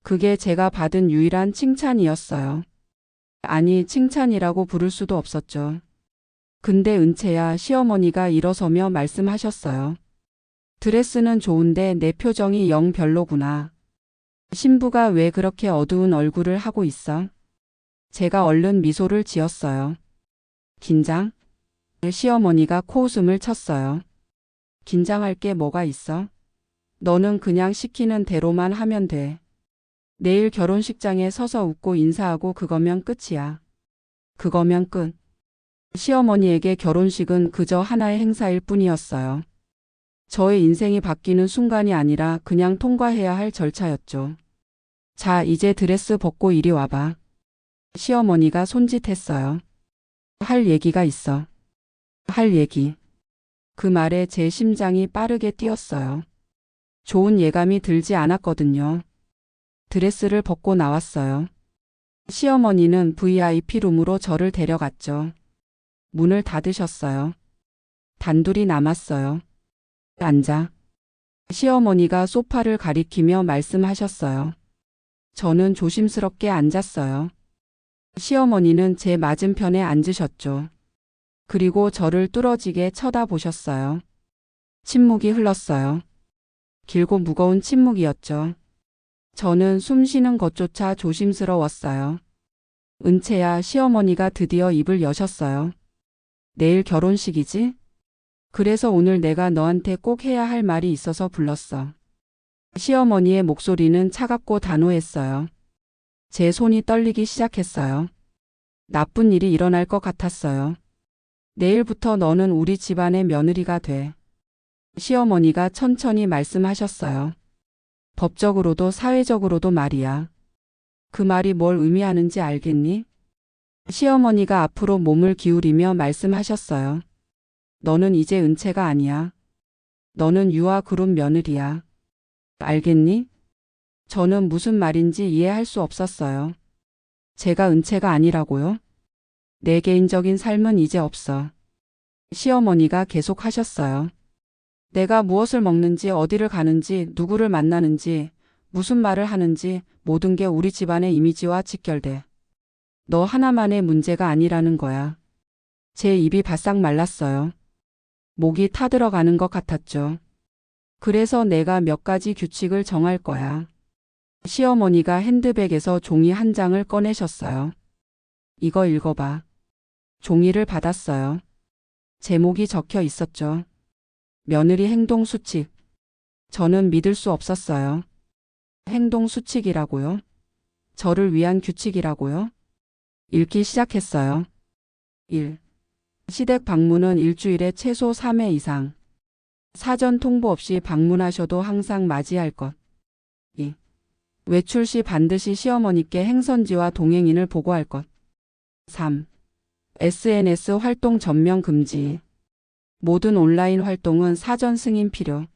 그게 제가 받은 유일한 칭찬이었어요. 아니, 칭찬이라고 부를 수도 없었죠. 근데 은채야, 시어머니가 일어서며 말씀하셨어요. 드레스는 좋은데 내 표정이 영 별로구나. 신부가 왜 그렇게 어두운 얼굴을 하고 있어? 제가 얼른 미소를 지었어요. 긴장? 시어머니가 코웃음을 쳤어요. 긴장할 게 뭐가 있어? 너는 그냥 시키는 대로만 하면 돼. 내일 결혼식장에 서서 웃고 인사하고 그거면 끝이야. 그거면 끝. 시어머니에게 결혼식은 그저 하나의 행사일 뿐이었어요. 저의 인생이 바뀌는 순간이 아니라 그냥 통과해야 할 절차였죠. 자, 이제 드레스 벗고 이리 와봐. 시어머니가 손짓했어요. 할 얘기가 있어. 할 얘기. 그 말에 제 심장이 빠르게 뛰었어요. 좋은 예감이 들지 않았거든요. 드레스를 벗고 나왔어요. 시어머니는 VIP룸으로 저를 데려갔죠. 문을 닫으셨어요. 단둘이 남았어요. 앉아. 시어머니가 소파를 가리키며 말씀하셨어요. 저는 조심스럽게 앉았어요. 시어머니는 제 맞은편에 앉으셨죠. 그리고 저를 뚫어지게 쳐다보셨어요. 침묵이 흘렀어요. 길고 무거운 침묵이었죠. 저는 숨 쉬는 것조차 조심스러웠어요. 은채야, 시어머니가 드디어 입을 여셨어요. 내일 결혼식이지? 그래서 오늘 내가 너한테 꼭 해야 할 말이 있어서 불렀어. 시어머니의 목소리는 차갑고 단호했어요. 제 손이 떨리기 시작했어요. 나쁜 일이 일어날 것 같았어요. 내일부터 너는 우리 집안의 며느리가 돼. 시어머니가 천천히 말씀하셨어요. 법적으로도 사회적으로도 말이야. 그 말이 뭘 의미하는지 알겠니? 시어머니가 앞으로 몸을 기울이며 말씀하셨어요. 너는 이제 은채가 아니야. 너는 유아그룹 며느리야. 알겠니? 저는 무슨 말인지 이해할 수 없었어요. 제가 은채가 아니라고요? 내 개인적인 삶은 이제 없어. 시어머니가 계속 하셨어요. 내가 무엇을 먹는지, 어디를 가는지, 누구를 만나는지, 무슨 말을 하는지 모든 게 우리 집안의 이미지와 직결돼. 너 하나만의 문제가 아니라는 거야. 제 입이 바싹 말랐어요. 목이 타들어가는 것 같았죠. 그래서 내가 몇 가지 규칙을 정할 거야. 시어머니가 핸드백에서 종이 한 장을 꺼내셨어요. 이거 읽어봐. 종이를 받았어요. 제목이 적혀 있었죠. 며느리 행동 수칙. 저는 믿을 수 없었어요. 행동 수칙이라고요? 저를 위한 규칙이라고요? 읽기 시작했어요. 1. 시댁 방문은 일주일에 최소 3회 이상. 사전 통보 없이 방문하셔도 항상 맞이할 것. 2. 외출 시 반드시 시어머니께 행선지와 동행인을 보고할 것. 3. SNS 활동 전면 금지. 모든 온라인 활동은 사전 승인 필요.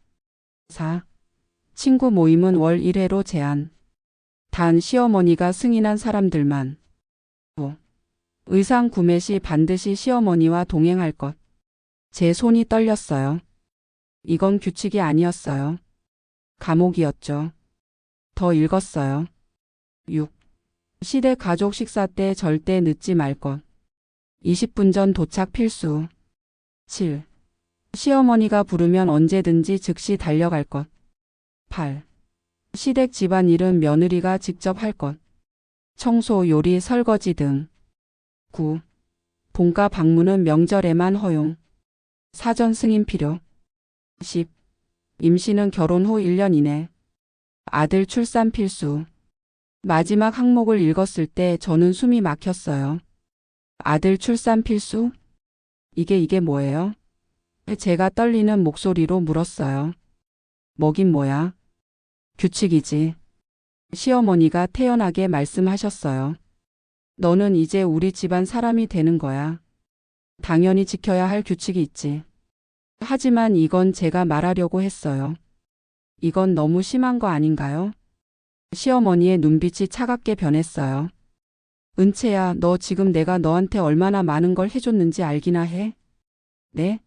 4. 친구 모임은 월 1회로 제한. 단 시어머니가 승인한 사람들만. 5. 의상 구매 시 반드시 시어머니와 동행할 것. 제 손이 떨렸어요. 이건 규칙이 아니었어요. 감옥이었죠. 더 읽었어요. 6. 시댁 가족 식사 때 절대 늦지 말 것. 20분 전 도착 필수. 7. 시어머니가 부르면 언제든지 즉시 달려갈 것. 8. 시댁 집안일은 며느리가 직접 할 것. 청소, 요리, 설거지 등. 9. 본가 방문은 명절에만 허용. 사전 승인 필요. 10. 임신은 결혼 후 1년 이내. 아들 출산 필수. 마지막 항목을 읽었을 때 저는 숨이 막혔어요. 아들 출산 필수? 이게 뭐예요? 제가 떨리는 목소리로 물었어요. 뭐긴 뭐야? 규칙이지. 시어머니가 태연하게 말씀하셨어요. 너는 이제 우리 집안 사람이 되는 거야. 당연히 지켜야 할 규칙이 있지. 하지만 이건 제가 말하려고 했어요. 이건 너무 심한 거 아닌가요? 시어머니의 눈빛이 차갑게 변했어요. 은채야, 너 지금 내가 너한테 얼마나 많은 걸 해줬는지 알기나 해? 네?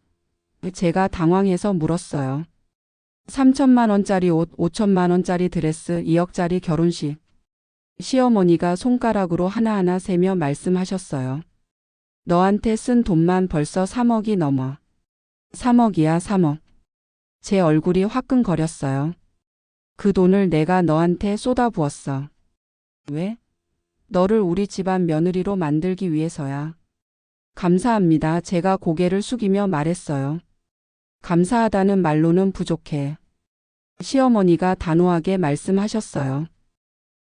제가 당황해서 물었어요. 3천만 원짜리 옷, 5천만 원짜리 드레스, 2억짜리 결혼식. 시어머니가 손가락으로 하나하나 세며 말씀하셨어요. 너한테 쓴 돈만 벌써 3억이 넘어. 3억이야, 3억. 제 얼굴이 화끈거렸어요. 그 돈을 내가 너한테 쏟아부었어. 왜? 너를 우리 집안 며느리로 만들기 위해서야. 감사합니다. 제가 고개를 숙이며 말했어요. 감사하다는 말로는 부족해. 시어머니가 단호하게 말씀하셨어요.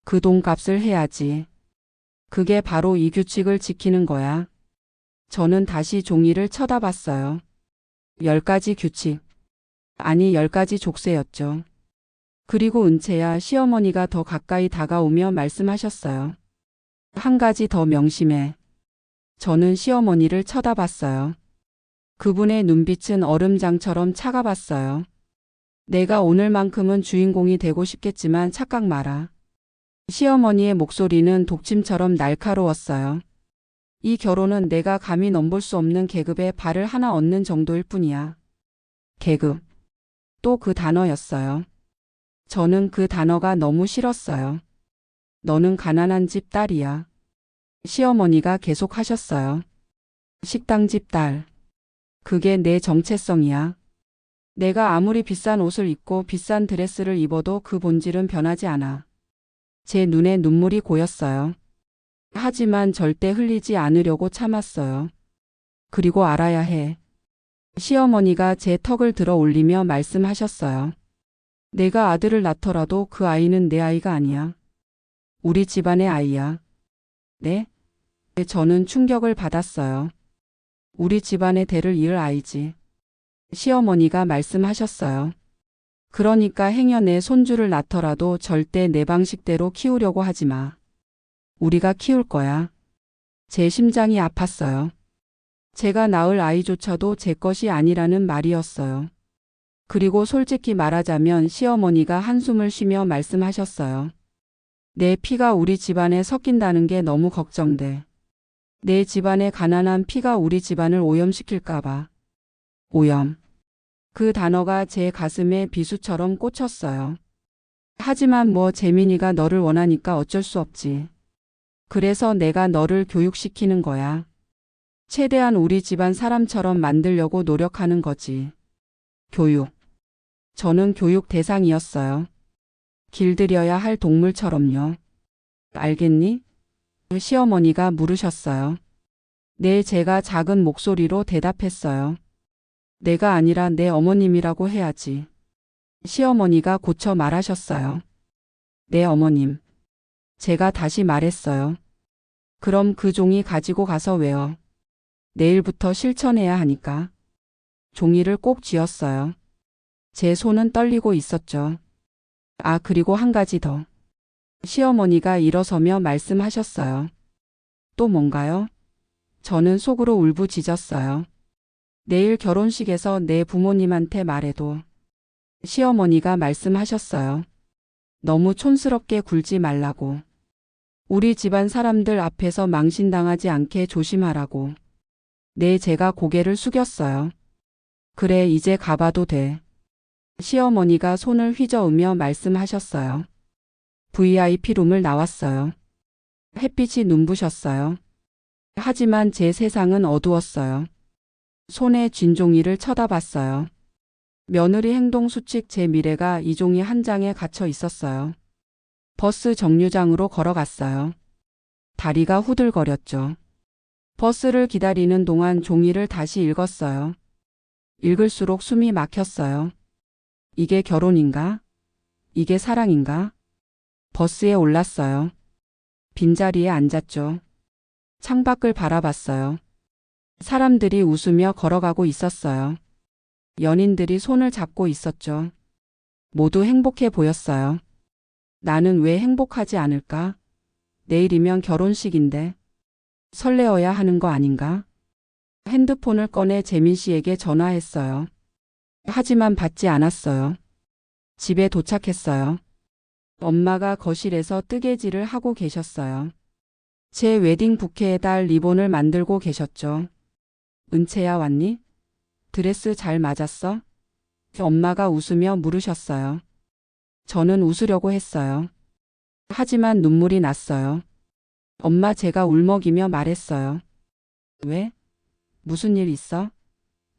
그 돈값을 해야지. 그게 바로 이 규칙을 지키는 거야. 저는 다시 종이를 쳐다봤어요. 10가지 규칙. 아니 10가지 족쇄였죠. 그리고 은채야, 시어머니가 더 가까이 다가오며 말씀하셨어요. 한 가지 더 명심해. 저는 시어머니를 쳐다봤어요. 그분의 눈빛은 얼음장처럼 차가웠어요. 내가 오늘만큼은 주인공이 되고 싶겠지만 착각 마라. 시어머니의 목소리는 독침처럼 날카로웠어요. 이 결혼은 내가 감히 넘볼 수 없는 계급에 발을 하나 얹는 정도일 뿐이야. 계급. 또 그 단어였어요. 저는 그 단어가 너무 싫었어요. 너는 가난한 집 딸이야. 시어머니가 계속 하셨어요. 식당집 딸. 그게 내 정체성이야. 내가 아무리 비싼 옷을 입고 비싼 드레스를 입어도 그 본질은 변하지 않아. 제 눈에 눈물이 고였어요. 하지만 절대 흘리지 않으려고 참았어요. 그리고 알아야 해. 시어머니가 제 턱을 들어 올리며 말씀하셨어요. 내가 아들을 낳더라도 그 아이는 내 아이가 아니야. 우리 집안의 아이야. 네? 저는 충격을 받았어요. 우리 집안의 대를 이을 아이지. 시어머니가 말씀하셨어요. 그러니까 행여 내 손주를 낳더라도 절대 내 방식대로 키우려고 하지 마. 우리가 키울 거야. 제 심장이 아팠어요. 제가 낳을 아이조차도 제 것이 아니라는 말이었어요. 그리고 솔직히 말하자면 시어머니가 한숨을 쉬며 말씀하셨어요. 내 피가 우리 집안에 섞인다는 게 너무 걱정돼. 내 집안의 가난한 피가 우리 집안을 오염시킬까봐. 오염. 그 단어가 제 가슴에 비수처럼 꽂혔어요. 하지만 뭐 재민이가 너를 원하니까 어쩔 수 없지. 그래서 내가 너를 교육시키는 거야. 최대한 우리 집안 사람처럼 만들려고 노력하는 거지. 교육. 저는 교육 대상이었어요. 길들여야 할 동물처럼요. 알겠니? 시어머니가 물으셨어요. 네, 제가 작은 목소리로 대답했어요. 내가 아니라 내 어머님이라고 해야지. 시어머니가 고쳐 말하셨어요. 네, 어머님. 제가 다시 말했어요. 그럼 그 종이 가지고 가서 외워. 내일부터 실천해야 하니까. 종이를 꼭 쥐었어요. 제 손은 떨리고 있었죠. 아, 그리고 한 가지 더. 시어머니가 일어서며 말씀하셨어요. 또 뭔가요? 저는 속으로 울부짖었어요. 내일 결혼식에서 내 부모님한테 말해도. 시어머니가 말씀하셨어요. 너무 촌스럽게 굴지 말라고. 우리 집안 사람들 앞에서 망신당하지 않게 조심하라고. 네, 제가 고개를 숙였어요. 그래, 이제 가봐도 돼. 시어머니가 손을 휘저으며 말씀하셨어요. VIP룸을 나왔어요. 햇빛이 눈부셨어요. 하지만 제 세상은 어두웠어요. 손에 쥔 종이를 쳐다봤어요. 며느리 행동 수칙 제 미래가 이 종이 한 장에 갇혀 있었어요. 버스 정류장으로 걸어갔어요. 다리가 후들거렸죠. 버스를 기다리는 동안 종이를 다시 읽었어요. 읽을수록 숨이 막혔어요. 이게 결혼인가? 이게 사랑인가? 버스에 올랐어요. 빈자리에 앉았죠. 창밖을 바라봤어요. 사람들이 웃으며 걸어가고 있었어요. 연인들이 손을 잡고 있었죠. 모두 행복해 보였어요. 나는 왜 행복하지 않을까? 내일이면 결혼식인데. 설레어야 하는 거 아닌가? 핸드폰을 꺼내 재민 씨에게 전화했어요. 하지만 받지 않았어요. 집에 도착했어요. 엄마가 거실에서 뜨개질을 하고 계셨어요. 제 웨딩 부케에 달 리본을 만들고 계셨죠. 은채야, 왔니? 드레스 잘 맞았어? 엄마가 웃으며 물으셨어요. 저는 웃으려고 했어요. 하지만 눈물이 났어요. 엄마, 제가 울먹이며 말했어요. 왜? 무슨 일 있어?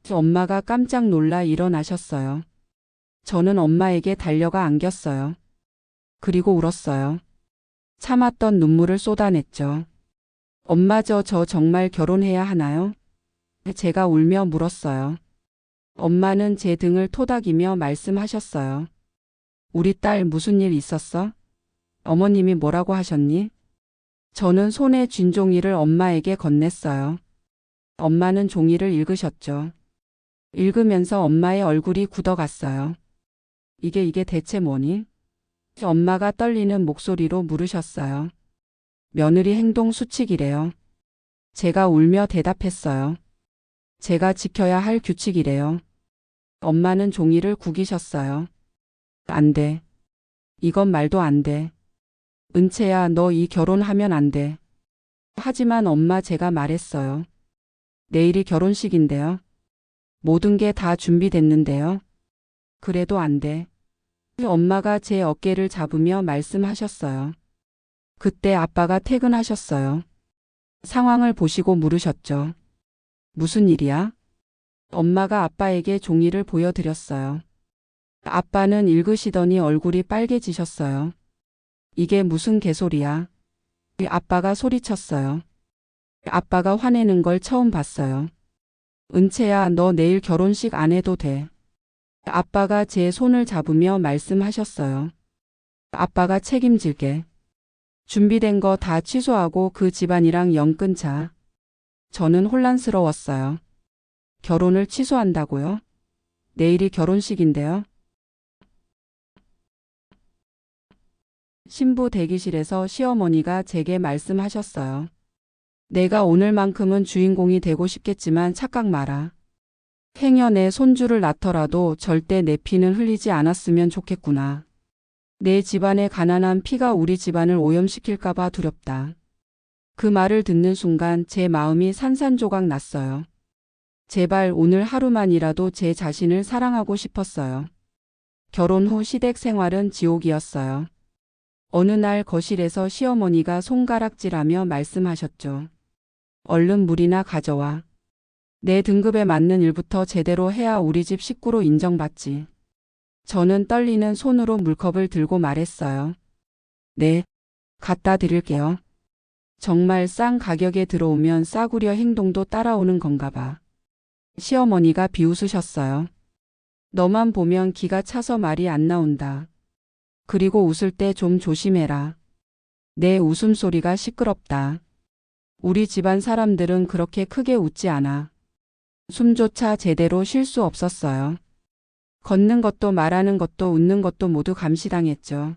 엄마가 깜짝 놀라 일어나셨어요. 저는 엄마에게 달려가 안겼어요. 그리고 울었어요. 참았던 눈물을 쏟아냈죠. 엄마, 저 정말 결혼해야 하나요? 제가 울며 물었어요. 엄마는 제 등을 토닥이며 말씀하셨어요. 우리 딸 무슨 일 있었어? 어머님이 뭐라고 하셨니? 저는 손에 쥔 종이를 엄마에게 건넸어요. 엄마는 종이를 읽으셨죠. 읽으면서 엄마의 얼굴이 굳어갔어요. 이게 대체 뭐니? 엄마가 떨리는 목소리로 물으셨어요. 며느리 행동 수칙이래요. 제가 울며 대답했어요. 제가 지켜야 할 규칙이래요. 엄마는 종이를 구기셨어요. 안 돼. 이건 말도 안 돼. 은채야, 너 이 결혼하면 안 돼. 하지만 엄마, 제가 말했어요. 내일이 결혼식인데요. 모든 게 다 준비됐는데요. 그래도 안 돼. 엄마가 제 어깨를 잡으며 말씀하셨어요. 그때 아빠가 퇴근하셨어요. 상황을 보시고 물으셨죠. 무슨 일이야? 엄마가 아빠에게 종이를 보여드렸어요. 아빠는 읽으시더니 얼굴이 빨개지셨어요. 이게 무슨 개소리야? 아빠가 소리쳤어요. 아빠가 화내는 걸 처음 봤어요. 은채야, 너 내일 결혼식 안 해도 돼. 아빠가 제 손을 잡으며 말씀하셨어요. 아빠가 책임질게. 준비된 거 다 취소하고 그 집안이랑 영 끊자. 저는 혼란스러웠어요. 결혼을 취소한다고요? 내일이 결혼식인데요. 신부 대기실에서 시어머니가 제게 말씀하셨어요. 내가 오늘만큼은 주인공이 되고 싶겠지만 착각 마라. 행여 내 손주를 낳더라도 절대 내 피는 흘리지 않았으면 좋겠구나. 내 집안의 가난한 피가 우리 집안을 오염시킬까봐 두렵다. 그 말을 듣는 순간 제 마음이 산산조각 났어요. 제발 오늘 하루만이라도 제 자신을 사랑하고 싶었어요. 결혼 후 시댁 생활은 지옥이었어요. 어느 날 거실에서 시어머니가 손가락질하며 말씀하셨죠. 얼른 물이나 가져와. 내 등급에 맞는 일부터 제대로 해야 우리 집 식구로 인정받지. 저는 떨리는 손으로 물컵을 들고 말했어요. 네, 갖다 드릴게요. 정말 싼 가격에 들어오면 싸구려 행동도 따라오는 건가 봐. 시어머니가 비웃으셨어요. 너만 보면 기가 차서 말이 안 나온다. 그리고 웃을 때 좀 조심해라. 내 웃음소리가 시끄럽다. 우리 집안 사람들은 그렇게 크게 웃지 않아. 숨조차 제대로 쉴 수 없었어요. 걷는 것도 말하는 것도 웃는 것도 모두 감시당했죠.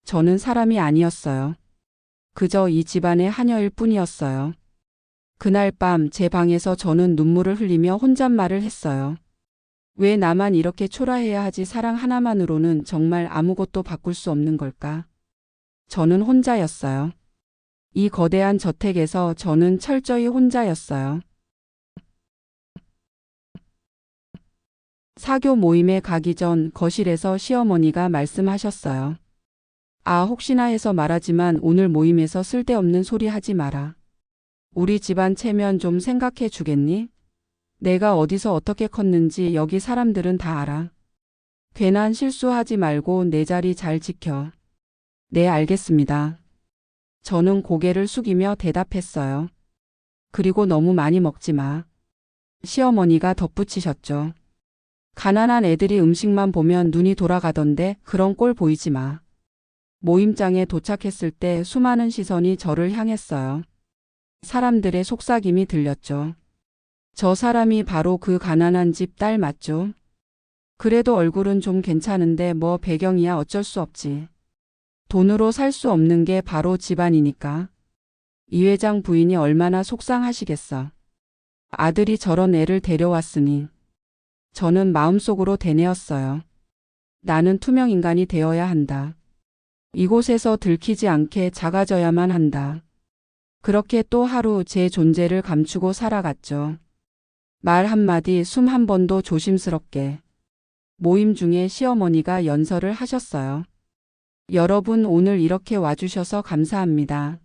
저는 사람이 아니었어요. 그저 이 집안의 하녀일 뿐이었어요. 그날 밤 제 방에서 저는 눈물을 흘리며 혼잣말을 했어요. 왜 나만 이렇게 초라해야 하지? 사랑 하나만으로는 정말 아무것도 바꿀 수 없는 걸까? 저는 혼자였어요. 이 거대한 저택에서 저는 철저히 혼자였어요. 사교 모임에 가기 전 거실에서 시어머니가 말씀하셨어요. 아, 혹시나 해서 말하지만 오늘 모임에서 쓸데없는 소리 하지 마라. 우리 집안 체면 좀 생각해 주겠니? 내가 어디서 어떻게 컸는지 여기 사람들은 다 알아. 괜한 실수하지 말고 내 자리 잘 지켜. 네, 알겠습니다. 저는 고개를 숙이며 대답했어요. 그리고 너무 많이 먹지 마. 시어머니가 덧붙이셨죠. 가난한 애들이 음식만 보면 눈이 돌아가던데 그런 꼴 보이지 마. 모임장에 도착했을 때 수많은 시선이 저를 향했어요. 사람들의 속삭임이 들렸죠. 저 사람이 바로 그 가난한 집 딸 맞죠? 그래도 얼굴은 좀 괜찮은데 뭐 배경이야 어쩔 수 없지. 돈으로 살 수 없는 게 바로 집안이니까. 이 회장 부인이 얼마나 속상하시겠어. 아들이 저런 애를 데려왔으니. 저는 마음속으로 되뇌었어요. 나는 투명 인간이 되어야 한다. 이곳에서 들키지 않게 작아져야만 한다. 그렇게 또 하루 제 존재를 감추고 살아갔죠. 말 한마디 숨 한 번도 조심스럽게. 모임 중에 시어머니가 연설을 하셨어요. 여러분 오늘 이렇게 와주셔서 감사합니다.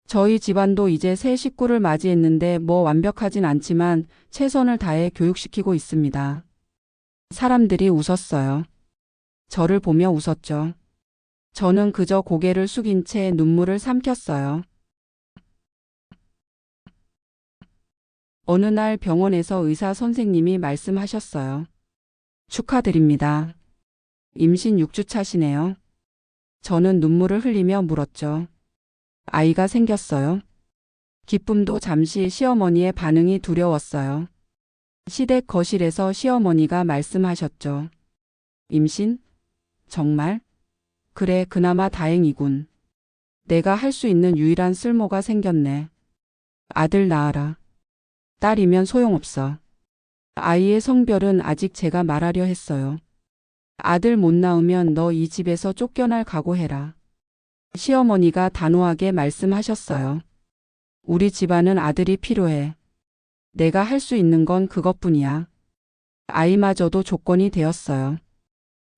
저희 집안도 이제 새 식구를 맞이했는데 뭐 완벽하진 않지만 최선을 다해 교육시키고 있습니다. 사람들이 웃었어요. 저를 보며 웃었죠. 저는 그저 고개를 숙인 채 눈물을 삼켰어요. 어느 날 병원에서 의사 선생님이 말씀하셨어요. 축하드립니다. 임신 6주 차시네요. 저는 눈물을 흘리며 물었죠. 아이가 생겼어요. 기쁨도 잠시 시어머니의 반응이 두려웠어요. 시댁 거실에서 시어머니가 말씀하셨죠. 임신? 정말? 그래, 그나마 다행이군. 내가 할 수 있는 유일한 쓸모가 생겼네. 아들 낳아라. 딸이면 소용없어. 아이의 성별은 아직 제가 말하려 했어요. 아들 못 낳으면 너 이 집에서 쫓겨날 각오해라. 시어머니가 단호하게 말씀하셨어요. 우리 집안은 아들이 필요해. 내가 할 수 있는 건 그것뿐이야. 아이마저도 조건이 되었어요.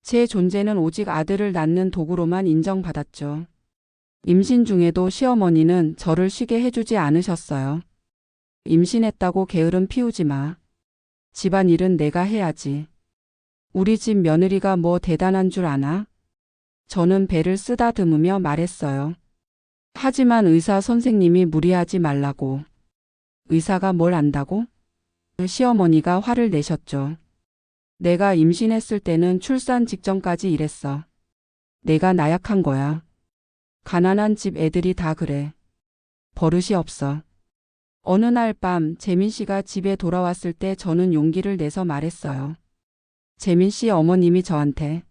제 존재는 오직 아들을 낳는 도구로만 인정받았죠. 임신 중에도 시어머니는 저를 쉬게 해주지 않으셨어요. 임신했다고 게으름 피우지 마. 집안일은 내가 해야지. 우리 집 며느리가 뭐 대단한 줄 아나? 저는 배를 쓰다듬으며 말했어요. 하지만 의사 선생님이 무리하지 말라고. 의사가 뭘 안다고? 시어머니가 화를 내셨죠. 내가 임신했을 때는 출산 직전까지 일했어. 내가 나약한 거야. 가난한 집 애들이 다 그래. 버릇이 없어. 어느 날 밤 재민 씨가 집에 돌아왔을 때 저는 용기를 내서 말했어요. 재민 씨 어머님이 저한테.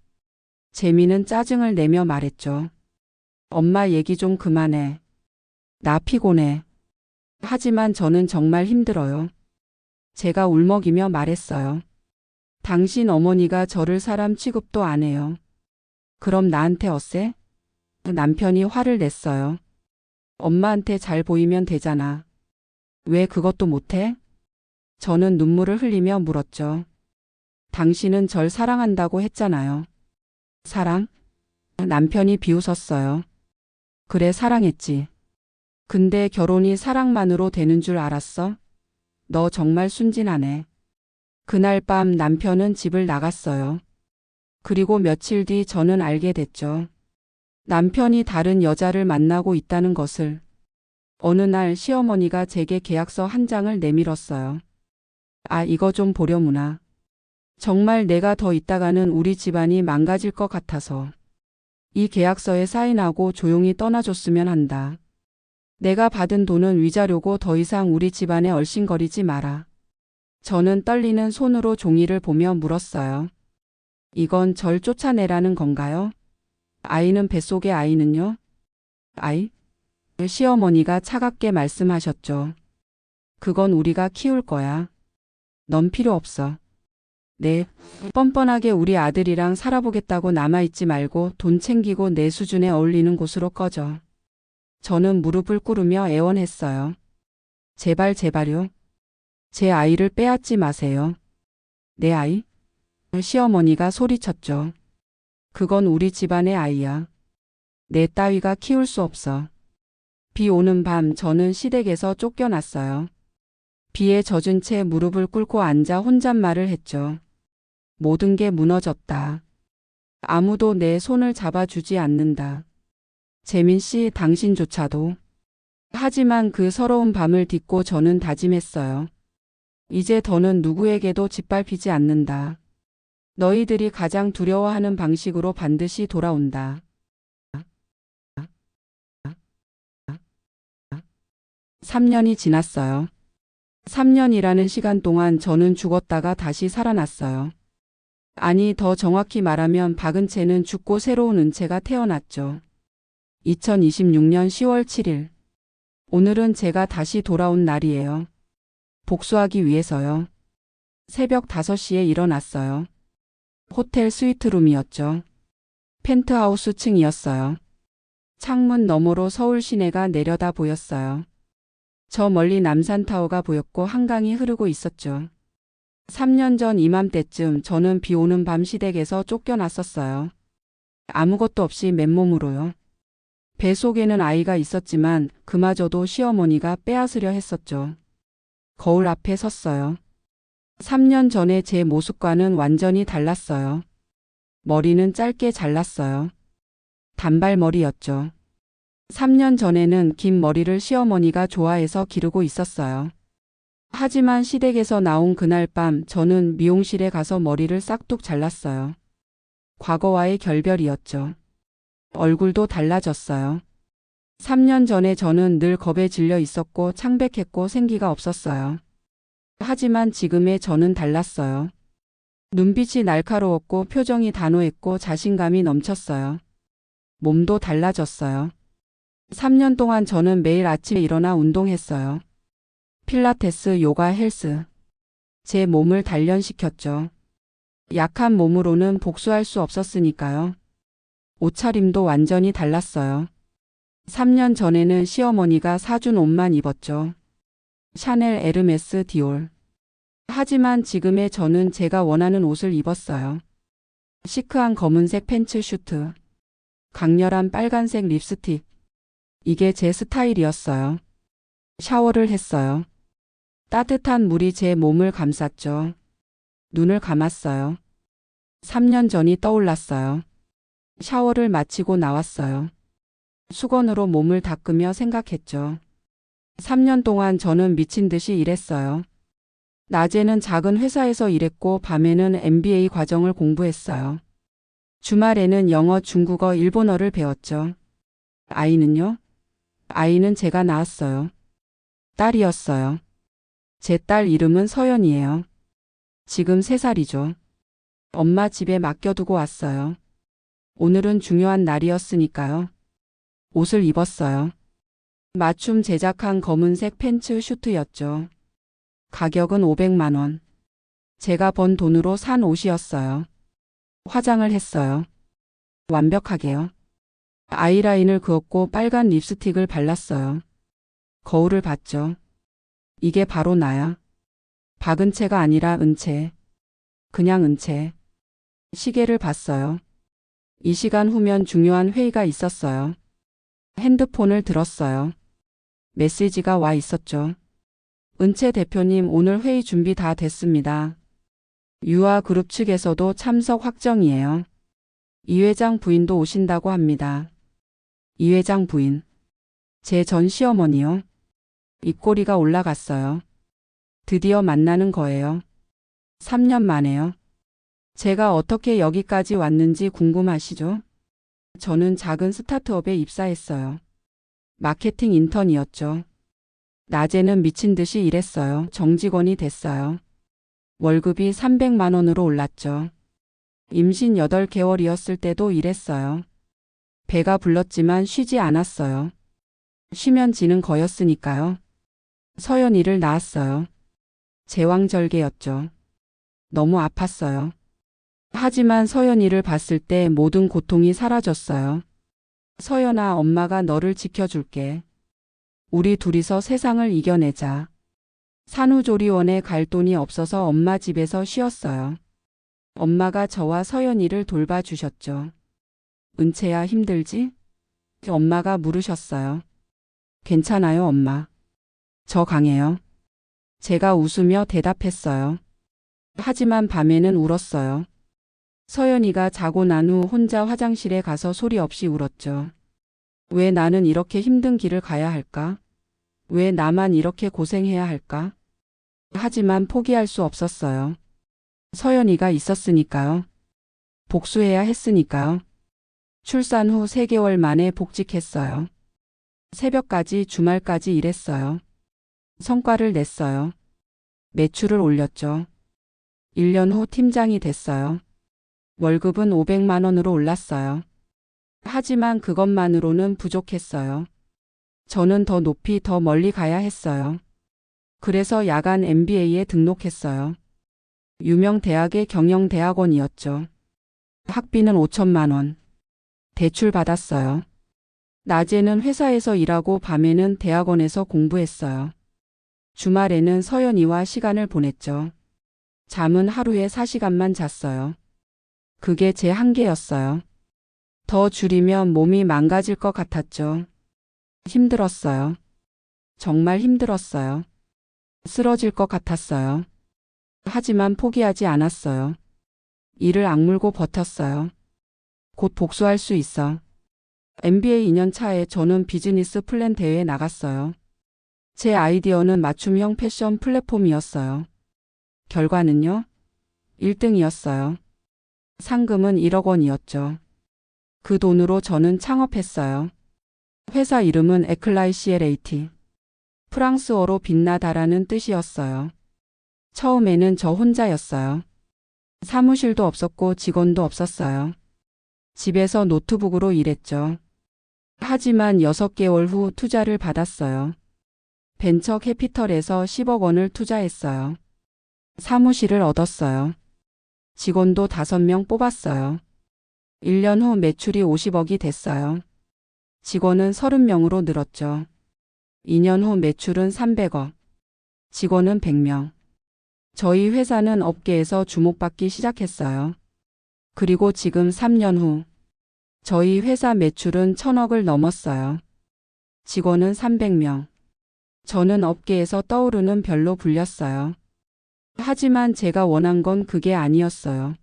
재민은 짜증을 내며 말했죠. 엄마 얘기 좀 그만해. 나 피곤해. 하지만 저는 정말 힘들어요. 제가 울먹이며 말했어요. 당신 어머니가 저를 사람 취급도 안 해요. 그럼 나한테 어세? 남편이 화를 냈어요. 엄마한테 잘 보이면 되잖아. 왜 그것도 못해? 저는 눈물을 흘리며 물었죠. 당신은 절 사랑한다고 했잖아요. 사랑? 남편이 비웃었어요. 그래, 사랑했지. 근데 결혼이 사랑만으로 되는 줄 알았어? 너 정말 순진하네. 그날 밤 남편은 집을 나갔어요. 그리고 며칠 뒤 저는 알게 됐죠. 남편이 다른 여자를 만나고 있다는 것을. 어느 날 시어머니가 제게 계약서 한 장을 내밀었어요. 아, 이거 좀 보려무나. 정말 내가 더 있다가는 우리 집안이 망가질 것 같아서. 이 계약서에 사인하고 조용히 떠나줬으면 한다. 내가 받은 돈은 위자료고 더 이상 우리 집안에 얼씬거리지 마라. 저는 떨리는 손으로 종이를 보며 물었어요. 이건 절 쫓아내라는 건가요? 아이는 뱃속의 아이는요? 아이? 시어머니가 차갑게 말씀하셨죠. 그건 우리가 키울 거야. 넌 필요 없어. 네, 뻔뻔하게 우리 아들이랑 살아보겠다고 남아있지 말고 돈 챙기고 내 수준에 어울리는 곳으로 꺼져. 저는 무릎을 꿇으며 애원했어요. 제발 제발요. 제 아이를 빼앗지 마세요. 내 아이? 시어머니가 소리쳤죠. 그건 우리 집안의 아이야. 내 따위가 키울 수 없어. 비 오는 밤 저는 시댁에서 쫓겨났어요. 비에 젖은 채 무릎을 꿇고 앉아 혼잣말을 했죠. 모든 게 무너졌다. 아무도 내 손을 잡아주지 않는다. 재민 씨, 당신조차도. 하지만 그 서러운 밤을 딛고 저는 다짐했어요. 이제 더는 누구에게도 짓밟히지 않는다. 너희들이 가장 두려워하는 방식으로 반드시 돌아온다. 3년이 지났어요. 3년이라는 시간 동안 저는 죽었다가 다시 살아났어요. 아니, 더 정확히 말하면 박은 채는 죽고 새로운 은채가 태어났죠. 2026년 10월 7일. 오늘은 제가 다시 돌아온 날이에요. 복수하기 위해서요. 새벽 5시에 일어났어요. 호텔 스위트룸이었죠. 펜트하우스 층이었어요. 창문 너머로 서울 시내가 내려다 보였어요. 저 멀리 남산타워가 보였고 한강이 흐르고 있었죠. 3년 전 이맘때쯤 저는 비 오는 밤 시댁에서 쫓겨났었어요. 아무것도 없이 맨몸으로요. 뱃속에는 아이가 있었지만 그마저도 시어머니가 빼앗으려 했었죠. 거울 앞에 섰어요. 3년 전에 제 모습과는 완전히 달랐어요. 머리는 짧게 잘랐어요. 단발머리였죠. 3년 전에는 긴 머리를 시어머니가 좋아해서 기르고 있었어요. 하지만 시댁에서 나온 그날 밤 저는 미용실에 가서 머리를 싹둑 잘랐어요. 과거와의 결별이었죠. 얼굴도 달라졌어요. 3년 전에 저는 늘 겁에 질려 있었고 창백했고 생기가 없었어요. 하지만 지금의 저는 달랐어요. 눈빛이 날카로웠고 표정이 단호했고 자신감이 넘쳤어요. 몸도 달라졌어요. 3년 동안 저는 매일 아침에 일어나 운동했어요. 필라테스, 요가, 헬스. 제 몸을 단련시켰죠. 약한 몸으로는 복수할 수 없었으니까요. 옷차림도 완전히 달랐어요. 3년 전에는 시어머니가 사준 옷만 입었죠. 샤넬, 에르메스, 디올. 하지만 지금의 저는 제가 원하는 옷을 입었어요. 시크한 검은색 팬츠 슈트. 강렬한 빨간색 립스틱. 이게 제 스타일이었어요. 샤워를 했어요. 따뜻한 물이 제 몸을 감쌌죠. 눈을 감았어요. 3년 전이 떠올랐어요. 샤워를 마치고 나왔어요. 수건으로 몸을 닦으며 생각했죠. 3년 동안 저는 미친 듯이 일했어요. 낮에는 작은 회사에서 일했고 밤에는 MBA 과정을 공부했어요. 주말에는 영어, 중국어, 일본어를 배웠죠. 아이는요? 아이는 제가 낳았어요. 딸이었어요. 제 딸 이름은 서연이에요. 지금 3살이죠. 엄마 집에 맡겨두고 왔어요. 오늘은 중요한 날이었으니까요. 옷을 입었어요. 맞춤 제작한 검은색 팬츠 슈트였죠. 가격은 500만 원. 제가 번 돈으로 산 옷이었어요. 화장을 했어요. 완벽하게요. 아이라인을 그었고 빨간 립스틱을 발랐어요. 거울을 봤죠. 이게 바로 나야. 박은채가 아니라 은채. 그냥 은채. 시계를 봤어요. 이 시간 후면 중요한 회의가 있었어요. 핸드폰을 들었어요. 메시지가 와 있었죠. 은채 대표님, 오늘 회의 준비 다 됐습니다. 유아그룹 측에서도 참석 확정이에요. 이 회장 부인도 오신다고 합니다. 이 회장 부인. 제 전 시어머니요. 입꼬리가 올라갔어요. 드디어 만나는 거예요. 3년 만에요. 제가 어떻게 여기까지 왔는지 궁금하시죠? 저는 작은 스타트업에 입사했어요. 마케팅 인턴이었죠. 낮에는 미친 듯이 일했어요. 정직원이 됐어요. 월급이 300만 원으로 올랐죠. 임신 8개월이었을 때도 일했어요. 배가 불렀지만 쉬지 않았어요. 쉬면 지는 거였으니까요. 서연이를 낳았어요. 제왕절개였죠. 너무 아팠어요. 하지만 서연이를 봤을 때 모든 고통이 사라졌어요. 서연아, 엄마가 너를 지켜줄게. 우리 둘이서 세상을 이겨내자. 산후조리원에 갈 돈이 없어서 엄마 집에서 쉬었어요. 엄마가 저와 서연이를 돌봐주셨죠. 은채야, 힘들지? 엄마가 물으셨어요. 괜찮아요, 엄마. 저 강해요. 제가 웃으며 대답했어요. 하지만 밤에는 울었어요. 서연이가 자고 난 후 혼자 화장실에 가서 소리 없이 울었죠. 왜 나는 이렇게 힘든 길을 가야 할까? 왜 나만 이렇게 고생해야 할까? 하지만 포기할 수 없었어요. 서연이가 있었으니까요. 복수해야 했으니까요. 출산 후 3개월 만에 복직했어요. 새벽까지 주말까지 일했어요. 성과를 냈어요. 매출을 올렸죠. 1년 후 팀장이 됐어요. 월급은 500만 원으로 올랐어요. 하지만 그것만으로는 부족했어요. 저는 더 높이 더 멀리 가야 했어요. 그래서 야간 MBA에 등록했어요. 유명 대학의 경영대학원이었죠. 학비는 5천만 원. 대출 받았어요. 낮에는 회사에서 일하고 밤에는 대학원에서 공부했어요. 주말에는 서연이와 시간을 보냈죠. 잠은 하루에 4시간만 잤어요. 그게 제 한계였어요. 더 줄이면 몸이 망가질 것 같았죠. 힘들었어요. 정말 힘들었어요. 쓰러질 것 같았어요. 하지만 포기하지 않았어요. 이를 악물고 버텼어요. 곧 복수할 수 있어. MBA 2년 차에 저는 비즈니스 플랜 대회에 나갔어요. 제 아이디어는 맞춤형 패션 플랫폼이었어요. 결과는요? 1등이었어요. 상금은 1억 원이었죠. 그 돈으로 저는 창업했어요. 회사 이름은 에클라이시엘AT. 프랑스어로 빛나다라는 뜻이었어요. 처음에는 저 혼자였어요. 사무실도 없었고 직원도 없었어요. 집에서 노트북으로 일했죠. 하지만 6개월 후 투자를 받았어요. 벤처 캐피털에서 10억 원을 투자했어요. 사무실을 얻었어요. 직원도 5명 뽑았어요. 1년 후 매출이 50억이 됐어요. 직원은 30명으로 늘었죠. 2년 후 매출은 300억. 직원은 100명. 저희 회사는 업계에서 주목받기 시작했어요. 그리고 지금 3년 후 저희 회사 매출은 1000억을 넘었어요. 직원은 300명. 저는 업계에서 떠오르는 별로 불렸어요. 하지만 제가 원한 건 그게 아니었어요.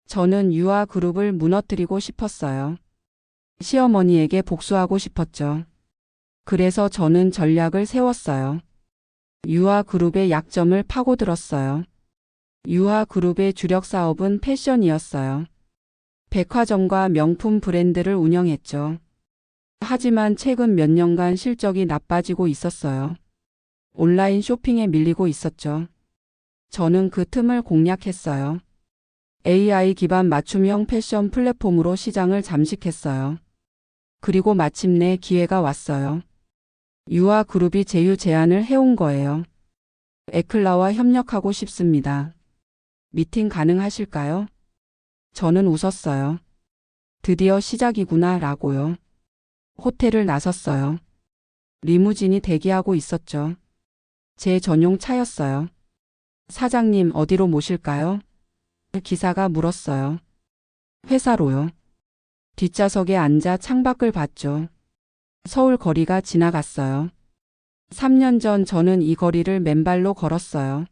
저는 유아그룹을 무너뜨리고 싶었어요. 시어머니에게 복수하고 싶었죠. 그래서 저는 전략을 세웠어요. 유아그룹의 약점을 파고들었어요. 유아그룹의 주력 사업은 패션이었어요. 백화점과 명품 브랜드를 운영했죠. 하지만 최근 몇 년간 실적이 나빠지고 있었어요. 온라인 쇼핑에 밀리고 있었죠. 저는 그 틈을 공략했어요. AI 기반 맞춤형 패션 플랫폼으로 시장을 잠식했어요. 그리고 마침내 기회가 왔어요. 유아그룹이 제휴 제안을 해온 거예요. 에클라와 협력하고 싶습니다. 미팅 가능하실까요? 저는 웃었어요. 드디어 시작이구나 라고요. 호텔을 나섰어요. 리무진이 대기하고 있었죠. 제 전용 차였어요. 사장님 어디로 모실까요? 기사가 물었어요. 회사로요. 뒷좌석에 앉아 창밖을 봤죠. 서울 거리가 지나갔어요. 3년 전 저는 이 거리를 맨발로 걸었어요.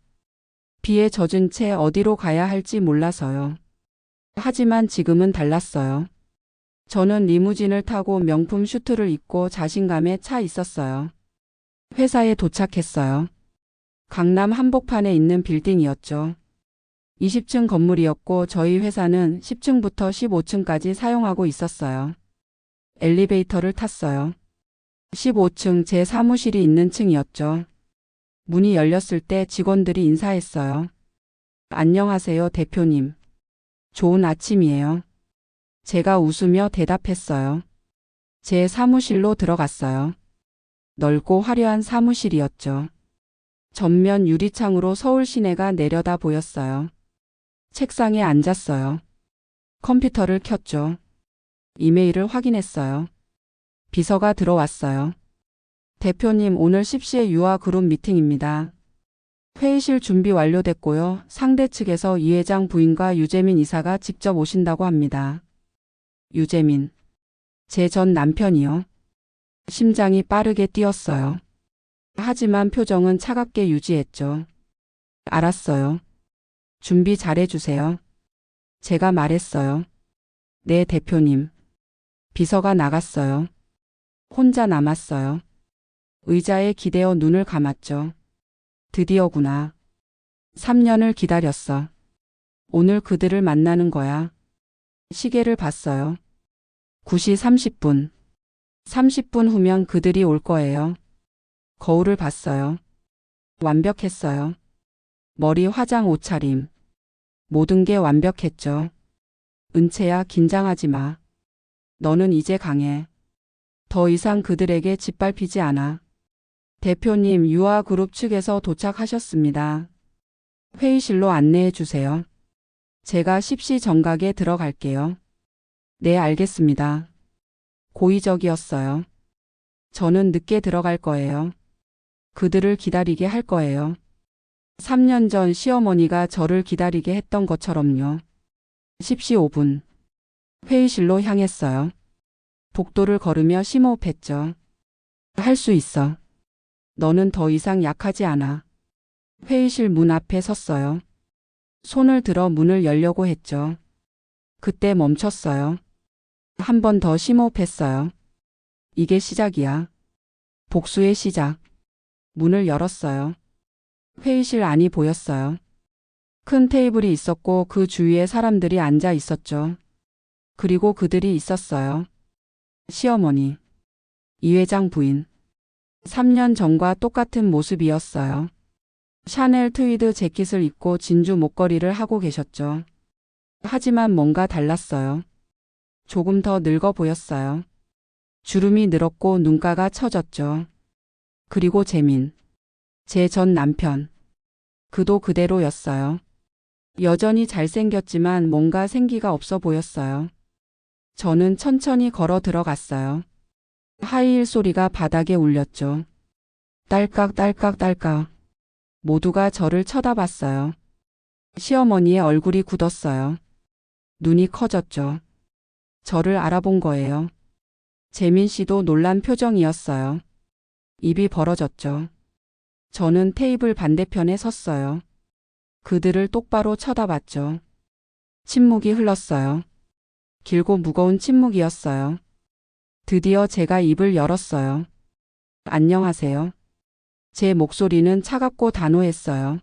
비에 젖은 채 어디로 가야 할지 몰라서요. 하지만 지금은 달랐어요. 저는 리무진을 타고 명품 슈트를 입고 자신감에 차 있었어요. 회사에 도착했어요. 강남 한복판에 있는 빌딩이었죠. 20층 건물이었고 저희 회사는 10층부터 15층까지 사용하고 있었어요. 엘리베이터를 탔어요. 15층 제 사무실이 있는 층이었죠. 문이 열렸을 때 직원들이 인사했어요. 안녕하세요, 대표님. 좋은 아침이에요. 제가 웃으며 대답했어요. 제 사무실로 들어갔어요. 넓고 화려한 사무실이었죠. 전면 유리창으로 서울 시내가 내려다 보였어요. 책상에 앉았어요. 컴퓨터를 켰죠. 이메일을 확인했어요. 비서가 들어왔어요. 대표님, 오늘 10시에 유아그룹 미팅입니다. 회의실 준비 완료됐고요. 상대 측에서 이 회장 부인과 유재민 이사가 직접 오신다고 합니다. 유재민. 제 전 남편이요. 심장이 빠르게 뛰었어요. 하지만 표정은 차갑게 유지했죠. 알았어요. 준비 잘해주세요. 제가 말했어요. 네, 대표님. 비서가 나갔어요. 혼자 남았어요. 의자에 기대어 눈을 감았죠. 드디어구나. 3년을 기다렸어. 오늘 그들을 만나는 거야. 시계를 봤어요. 9시 30분. 30분 후면 그들이 올 거예요. 거울을 봤어요. 완벽했어요. 머리, 화장, 옷차림. 모든 게 완벽했죠. 은채야, 긴장하지 마. 너는 이제 강해. 더 이상 그들에게 짓밟히지 않아. 대표님, 유아그룹 측에서 도착하셨습니다. 회의실로 안내해 주세요. 제가 10시 정각에 들어갈게요. 네, 알겠습니다. 고의적이었어요. 저는 늦게 들어갈 거예요. 그들을 기다리게 할 거예요. 3년 전 시어머니가 저를 기다리게 했던 것처럼요. 10시 5분. 회의실로 향했어요. 복도를 걸으며 심호흡했죠. 할 수 있어. 너는 더 이상 약하지 않아. 회의실 문 앞에 섰어요. 손을 들어 문을 열려고 했죠. 그때 멈췄어요. 한 번 더 심호흡했어요. 이게 시작이야. 복수의 시작. 문을 열었어요. 회의실 안이 보였어요. 큰 테이블이 있었고 그 주위에 사람들이 앉아 있었죠. 그리고 그들이 있었어요. 시어머니, 이 회장 부인. 3년 전과 똑같은 모습이었어요. 샤넬 트위드 재킷을 입고 진주 목걸이를 하고 계셨죠. 하지만 뭔가 달랐어요. 조금 더 늙어 보였어요. 주름이 늘었고 눈가가 처졌죠. 그리고 재민. 제 전 남편. 그도 그대로였어요. 여전히 잘생겼지만 뭔가 생기가 없어 보였어요. 저는 천천히 걸어 들어갔어요. 하이힐 소리가 바닥에 울렸죠. 딸깍 딸깍 딸깍. 모두가 저를 쳐다봤어요. 시어머니의 얼굴이 굳었어요. 눈이 커졌죠. 저를 알아본 거예요. 재민 씨도 놀란 표정이었어요. 입이 벌어졌죠. 저는 테이블 반대편에 섰어요. 그들을 똑바로 쳐다봤죠. 침묵이 흘렀어요. 길고 무거운 침묵이었어요. 드디어 제가 입을 열었어요. 안녕하세요. 제 목소리는 차갑고 단호했어요.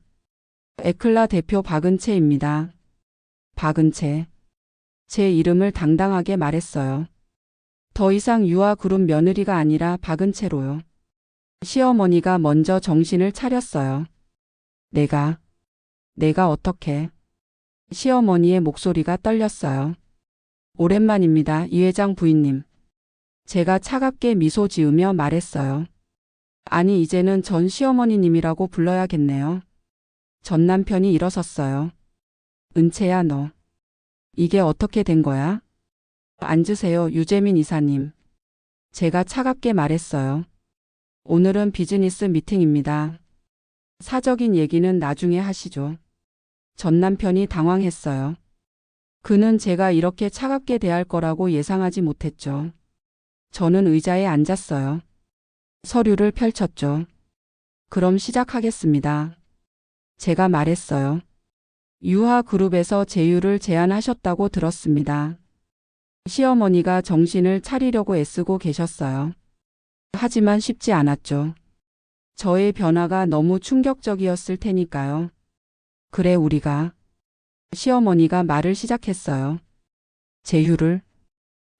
에클라 대표 박은채입니다. 박은채. 제 이름을 당당하게 말했어요. 더 이상 유아그룹 며느리가 아니라 박은채로요. 시어머니가 먼저 정신을 차렸어요. 내가 어떻게? 시어머니의 목소리가 떨렸어요. 오랜만입니다, 이 회장 부인님. 제가 차갑게 미소 지으며 말했어요. 아니, 이제는 전 시어머니님이라고 불러야겠네요. 전 남편이 일어섰어요. 은채야, 너. 이게 어떻게 된 거야? 앉으세요, 유재민 이사님. 제가 차갑게 말했어요. 오늘은 비즈니스 미팅입니다. 사적인 얘기는 나중에 하시죠. 전 남편이 당황했어요. 그는 제가 이렇게 차갑게 대할 거라고 예상하지 못했죠. 저는 의자에 앉았어요. 서류를 펼쳤죠. 그럼 시작하겠습니다. 제가 말했어요. 유하그룹에서 제휴를 제안하셨다고 들었습니다. 시어머니가 정신을 차리려고 애쓰고 계셨어요. 하지만 쉽지 않았죠. 저의 변화가 너무 충격적이었을 테니까요. 그래, 우리가. 시어머니가 말을 시작했어요. 제휴를.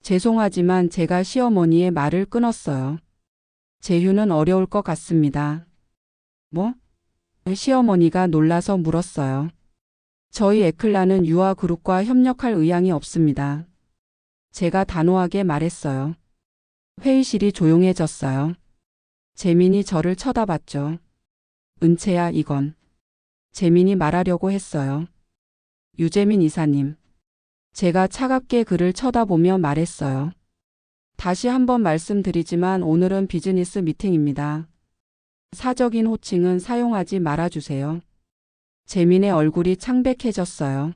죄송하지만 제가 시어머니의 말을 끊었어요. 제휴는 어려울 것 같습니다. 뭐? 시어머니가 놀라서 물었어요. 저희 에클라는 유아그룹과 협력할 의향이 없습니다. 제가 단호하게 말했어요. 회의실이 조용해졌어요. 재민이 저를 쳐다봤죠. 은채야, 이건. 재민이 말하려고 했어요. 유재민 이사님. 제가 차갑게 그를 쳐다보며 말했어요. 다시 한번 말씀드리지만 오늘은 비즈니스 미팅입니다. 사적인 호칭은 사용하지 말아주세요. 재민의 얼굴이 창백해졌어요.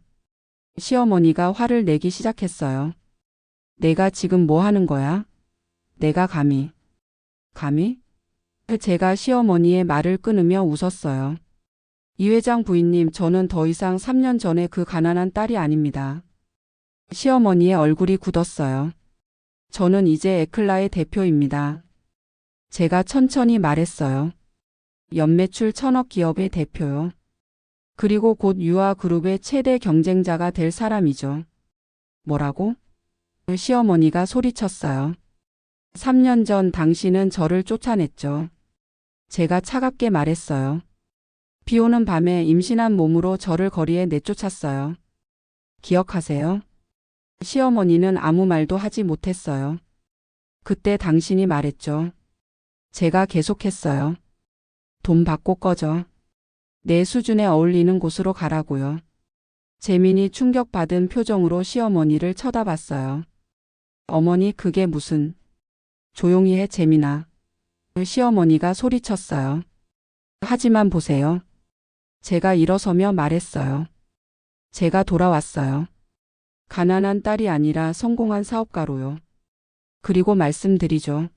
시어머니가 화를 내기 시작했어요. 내가 지금 뭐 하는 거야? 내가 감히. 감히? 제가 시어머니의 말을 끊으며 웃었어요. 이 회장 부인님, 저는 더 이상 3년 전에 그 가난한 딸이 아닙니다. 시어머니의 얼굴이 굳었어요. 저는 이제 에클라의 대표입니다. 제가 천천히 말했어요. 연매출 1,000억 기업의 대표요. 그리고 곧 유아그룹의 최대 경쟁자가 될 사람이죠. 뭐라고? 시어머니가 소리쳤어요. 3년 전 당신은 저를 쫓아냈죠. 제가 차갑게 말했어요. 비 오는 밤에 임신한 몸으로 저를 거리에 내쫓았어요. 기억하세요? 시어머니는 아무 말도 하지 못했어요. 그때 당신이 말했죠. 제가 계속했어요. 돈 받고 꺼져. 내 수준에 어울리는 곳으로 가라고요. 재민이 충격받은 표정으로 시어머니를 쳐다봤어요. 어머니, 그게 무슨... 조용히 해, 재민아. 시어머니가 소리쳤어요. 하지만 보세요. 제가 일어서며 말했어요. 제가 돌아왔어요. 가난한 딸이 아니라 성공한 사업가로요. 그리고 말씀드리죠.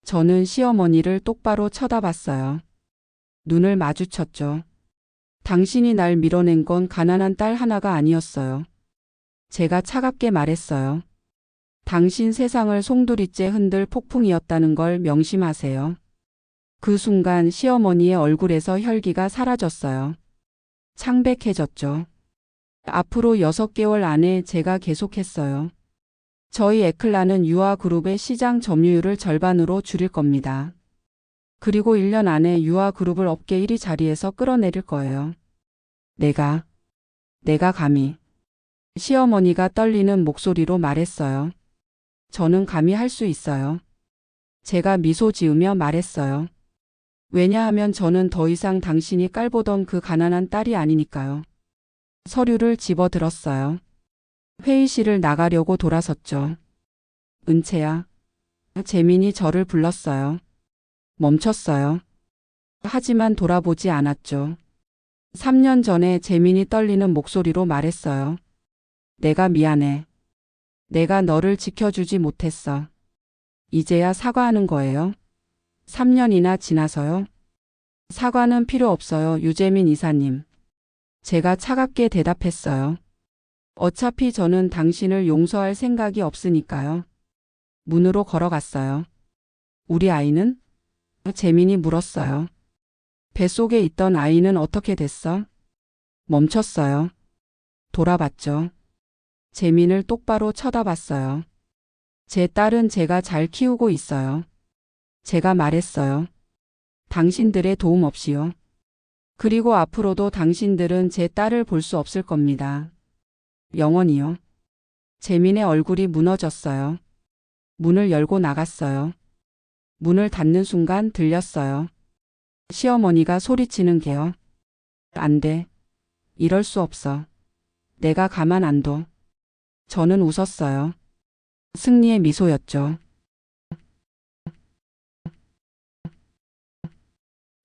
저는 시어머니를 똑바로 쳐다봤어요. 눈을 마주쳤죠. 당신이 날 밀어낸 건 가난한 딸 하나가 아니었어요. 제가 차갑게 말했어요. 당신 세상을 송두리째 흔들 폭풍이었다는 걸 명심하세요. 그 순간 시어머니의 얼굴에서 혈기가 사라졌어요. 창백해졌죠. 앞으로 6개월 안에 제가 계속했어요. 저희 에클라는 유아그룹의 시장 점유율을 절반으로 줄일 겁니다. 그리고 1년 안에 유아그룹을 업계 1위 자리에서 끌어내릴 거예요. 내가 감히. 시어머니가 떨리는 목소리로 말했어요. 저는 감히 할 수 있어요. 제가 미소 지으며 말했어요. 왜냐하면 저는 더 이상 당신이 깔보던 그 가난한 딸이 아니니까요. 서류를 집어들었어요. 회의실을 나가려고 돌아섰죠. 은채야. 재민이 저를 불렀어요. 멈췄어요. 하지만 돌아보지 않았죠. 3년 전에 재민이 떨리는 목소리로 말했어요. 내가 미안해. 내가 너를 지켜주지 못했어. 이제야 사과하는 거예요? 3년이나 지나서요? 사과는 필요 없어요, 유재민 이사님. 제가 차갑게 대답했어요. 어차피 저는 당신을 용서할 생각이 없으니까요. 문으로 걸어갔어요. 우리 아이는? 재민이 물었어요. 뱃속에 있던 아이는 어떻게 됐어? 멈췄어요. 돌아봤죠. 재민을 똑바로 쳐다봤어요. 제 딸은 제가 잘 키우고 있어요. 제가 말했어요. 당신들의 도움 없이요. 그리고 앞으로도 당신들은 제 딸을 볼 수 없을 겁니다. 영원히요. 재민의 얼굴이 무너졌어요. 문을 열고 나갔어요. 문을 닫는 순간 들렸어요. 시어머니가 소리치는 게요. 안 돼. 이럴 수 없어. 내가 가만 안 둬. 저는 웃었어요. 승리의 미소였죠.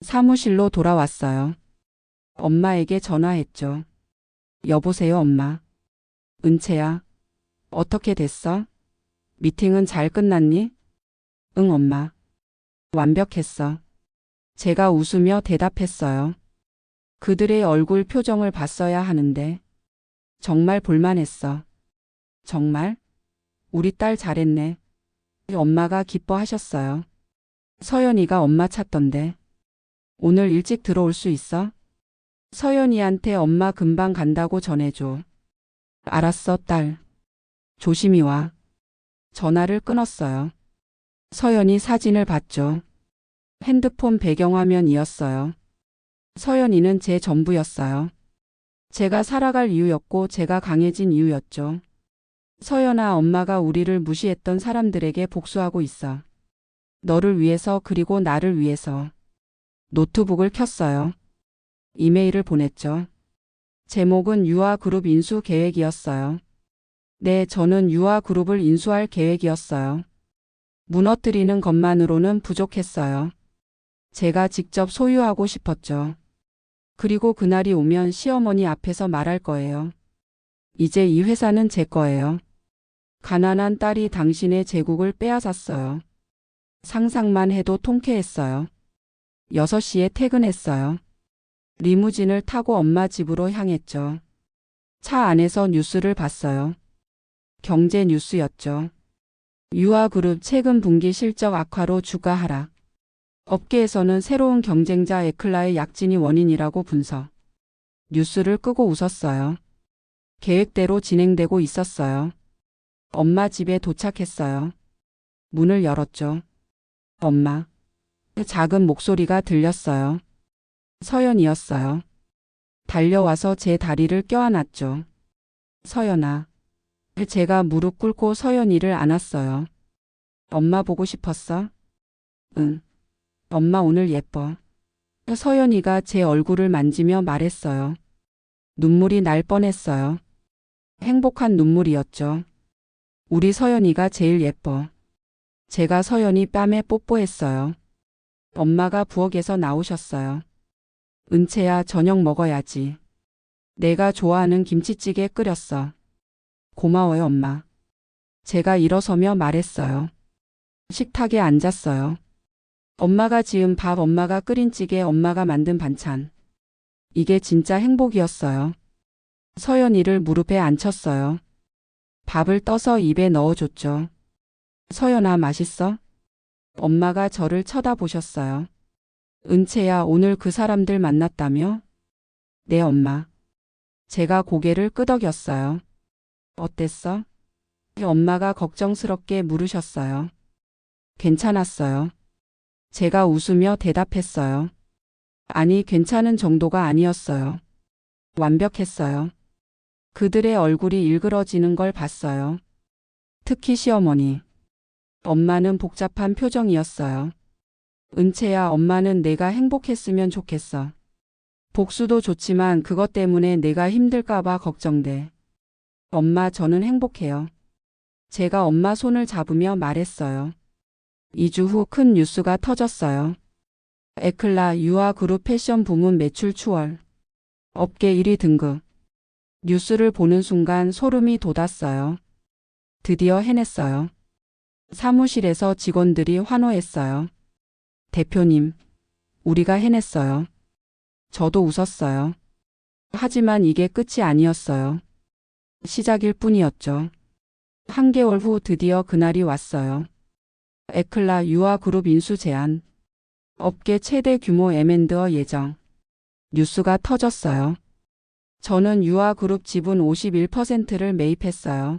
사무실로 돌아왔어요. 엄마에게 전화했죠. 여보세요, 엄마. 은채야. 어떻게 됐어? 미팅은 잘 끝났니? 응, 엄마. 완벽했어. 제가 웃으며 대답했어요. 그들의 얼굴 표정을 봤어야 하는데. 정말 볼만했어. 정말? 우리 딸 잘했네. 엄마가 기뻐하셨어요. 서연이가 엄마 찾던데. 오늘 일찍 들어올 수 있어? 서연이한테 엄마 금방 간다고 전해줘. 알았어, 딸. 조심히 와. 전화를 끊었어요. 서연이 사진을 봤죠. 핸드폰 배경화면이었어요. 서연이는 제 전부였어요. 제가 살아갈 이유였고 제가 강해진 이유였죠. 서연아, 엄마가 우리를 무시했던 사람들에게 복수하고 있어. 너를 위해서 그리고 나를 위해서. 노트북을 켰어요. 이메일을 보냈죠. 제목은 유아그룹 인수 계획이었어요. 네, 저는 유아그룹을 인수할 계획이었어요. 무너뜨리는 것만으로는 부족했어요. 제가 직접 소유하고 싶었죠. 그리고 그날이 오면 시어머니 앞에서 말할 거예요. 이제 이 회사는 제 거예요. 가난한 딸이 당신의 제국을 빼앗았어요. 상상만 해도 통쾌했어요. 6시에 퇴근했어요. 리무진을 타고 엄마 집으로 향했죠. 차 안에서 뉴스를 봤어요. 경제 뉴스였죠. 유아그룹 최근 분기 실적 악화로 주가 하락. 업계에서는 새로운 경쟁자 에클라의 약진이 원인이라고 분석. 뉴스를 끄고 웃었어요. 계획대로 진행되고 있었어요. 엄마 집에 도착했어요. 문을 열었죠. 엄마. 작은 목소리가 들렸어요. 서연이었어요. 달려와서 제 다리를 껴안았죠. 서연아. 제가 무릎 꿇고 서연이를 안았어요. 엄마 보고 싶었어? 응. 엄마 오늘 예뻐. 서연이가 제 얼굴을 만지며 말했어요. 눈물이 날 뻔했어요. 행복한 눈물이었죠. 우리 서연이가 제일 예뻐. 제가 서연이 뺨에 뽀뽀했어요. 엄마가 부엌에서 나오셨어요. 은채야, 저녁 먹어야지. 내가 좋아하는 김치찌개 끓였어. 고마워요, 엄마. 제가 일어서며 말했어요. 식탁에 앉았어요. 엄마가 지은 밥, 엄마가 끓인 찌개, 엄마가 만든 반찬. 이게 진짜 행복이었어요. 서연이를 무릎에 앉혔어요. 밥을 떠서 입에 넣어줬죠. 서연아, 맛있어? 엄마가 저를 쳐다보셨어요. 은채야, 오늘 그 사람들 만났다며? 네, 엄마. 제가 고개를 끄덕였어요. 어땠어? 엄마가 걱정스럽게 물으셨어요. 괜찮았어요. 제가 웃으며 대답했어요. 아니, 괜찮은 정도가 아니었어요. 완벽했어요. 그들의 얼굴이 일그러지는 걸 봤어요. 특히 시어머니. 엄마는 복잡한 표정이었어요. 은채야, 엄마는 내가 행복했으면 좋겠어. 복수도 좋지만 그것 때문에 내가 힘들까봐 걱정돼. 엄마, 저는 행복해요. 제가 엄마 손을 잡으며 말했어요. 2주 후 큰 뉴스가 터졌어요. 에클라 유아그룹 패션 부문 매출 추월. 업계 1위 등극. 뉴스를 보는 순간 소름이 돋았어요. 드디어 해냈어요. 사무실에서 직원들이 환호했어요. 대표님, 우리가 해냈어요. 저도 웃었어요. 하지만 이게 끝이 아니었어요. 시작일 뿐이었죠. 한 개월 후 드디어 그날이 왔어요. 에클라 유아그룹 인수 제안. 업계 최대 규모 M&A 예정. 뉴스가 터졌어요. 저는 유아그룹 지분 51%를 매입했어요.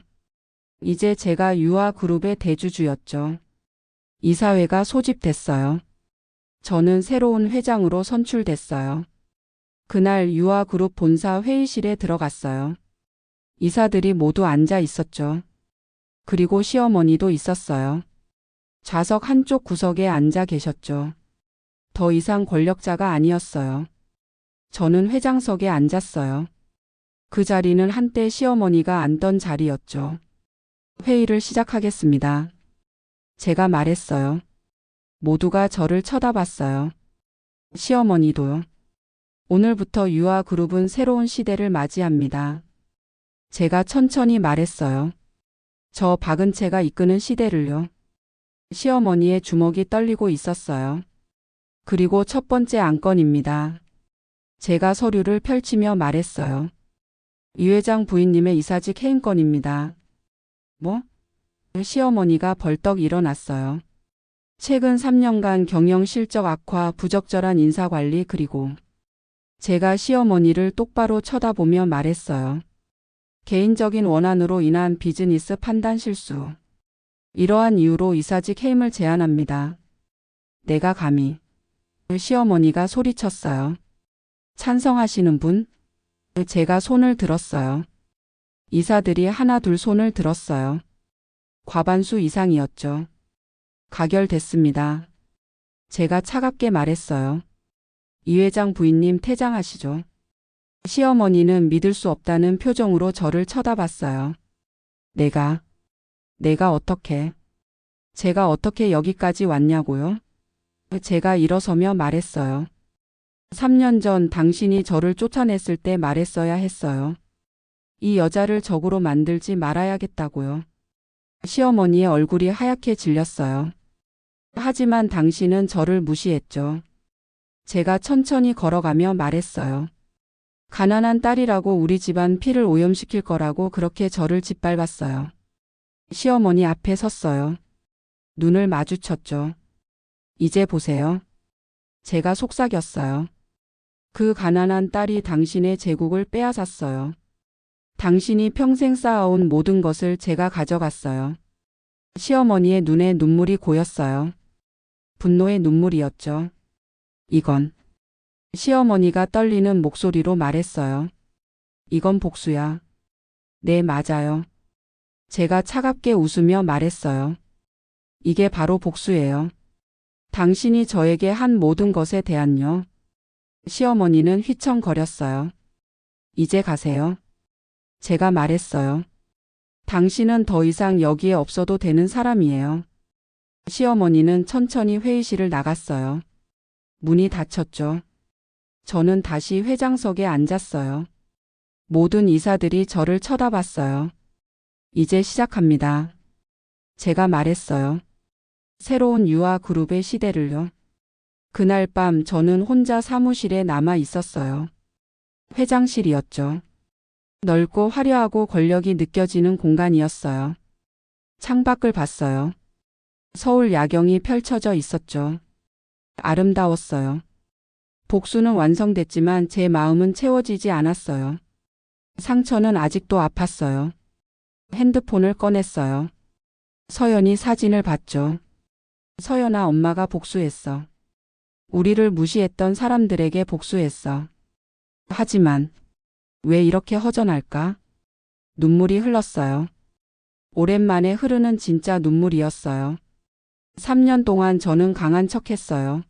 이제 제가 유아그룹의 대주주였죠. 이사회가 소집됐어요. 저는 새로운 회장으로 선출됐어요. 그날 유아그룹 본사 회의실에 들어갔어요. 이사들이 모두 앉아 있었죠. 그리고 시어머니도 있었어요. 좌석 한쪽 구석에 앉아 계셨죠. 더 이상 권력자가 아니었어요. 저는 회장석에 앉았어요. 그 자리는 한때 시어머니가 앉던 자리였죠. 회의를 시작하겠습니다. 제가 말했어요. 모두가 저를 쳐다봤어요. 시어머니도요. 오늘부터 유아그룹은 새로운 시대를 맞이합니다. 제가 천천히 말했어요. 저 박은채가 이끄는 시대를요. 시어머니의 주먹이 떨리고 있었어요. 그리고 첫 번째 안건입니다. 제가 서류를 펼치며 말했어요. 이 회장 부인님의 이사직 해임건입니다. 뭐? 시어머니가 벌떡 일어났어요. 최근 3년간 경영 실적 악화, 부적절한 인사관리 그리고 제가 시어머니를 똑바로 쳐다보며 말했어요. 개인적인 원한으로 인한 비즈니스 판단 실수. 이러한 이유로 이사직 해임을 제안합니다. 내가 감히. 시어머니가 소리쳤어요. 찬성하시는 분? 제가 손을 들었어요. 이사들이 하나 둘 손을 들었어요. 과반수 이상이었죠. 가결됐습니다. 제가 차갑게 말했어요. 이 회장 부인님 퇴장하시죠. 시어머니는 믿을 수 없다는 표정으로 저를 쳐다봤어요. 내가 어떻게, 제가 어떻게 여기까지 왔냐고요? 제가 일어서며 말했어요. 3년 전 당신이 저를 쫓아냈을 때 말했어야 했어요. 이 여자를 적으로 만들지 말아야겠다고요. 시어머니의 얼굴이 하얗게 질렸어요. 하지만 당신은 저를 무시했죠. 제가 천천히 걸어가며 말했어요. 가난한 딸이라고 우리 집안 피를 오염시킬 거라고 그렇게 저를 짓밟았어요. 시어머니 앞에 섰어요. 눈을 마주쳤죠. 이제 보세요. 제가 속삭였어요. 그 가난한 딸이 당신의 제국을 빼앗았어요. 당신이 평생 쌓아온 모든 것을 제가 가져갔어요. 시어머니의 눈에 눈물이 고였어요. 분노의 눈물이었죠. 이건 시어머니가 떨리는 목소리로 말했어요. 이건 복수야. 네, 맞아요. 제가 차갑게 웃으며 말했어요. 이게 바로 복수예요. 당신이 저에게 한 모든 것에 대한요. 시어머니는 휘청거렸어요. 이제 가세요. 제가 말했어요. 당신은 더 이상 여기에 없어도 되는 사람이에요. 시어머니는 천천히 회의실을 나갔어요. 문이 닫혔죠. 저는 다시 회장석에 앉았어요. 모든 이사들이 저를 쳐다봤어요. 이제 시작합니다. 제가 말했어요. 새로운 유아그룹의 시대를요. 그날 밤 저는 혼자 사무실에 남아 있었어요. 회장실이었죠. 넓고 화려하고 권력이 느껴지는 공간이었어요. 창밖을 봤어요. 서울 야경이 펼쳐져 있었죠. 아름다웠어요. 복수는 완성됐지만 제 마음은 채워지지 않았어요. 상처는 아직도 아팠어요. 핸드폰을 꺼냈어요. 서연이 사진을 봤죠. 서연아, 엄마가 복수했어. 우리를 무시했던 사람들에게 복수했어. 하지만 왜 이렇게 허전할까? 눈물이 흘렀어요. 오랜만에 흐르는 진짜 눈물이었어요. 3년 동안 저는 강한 척했어요.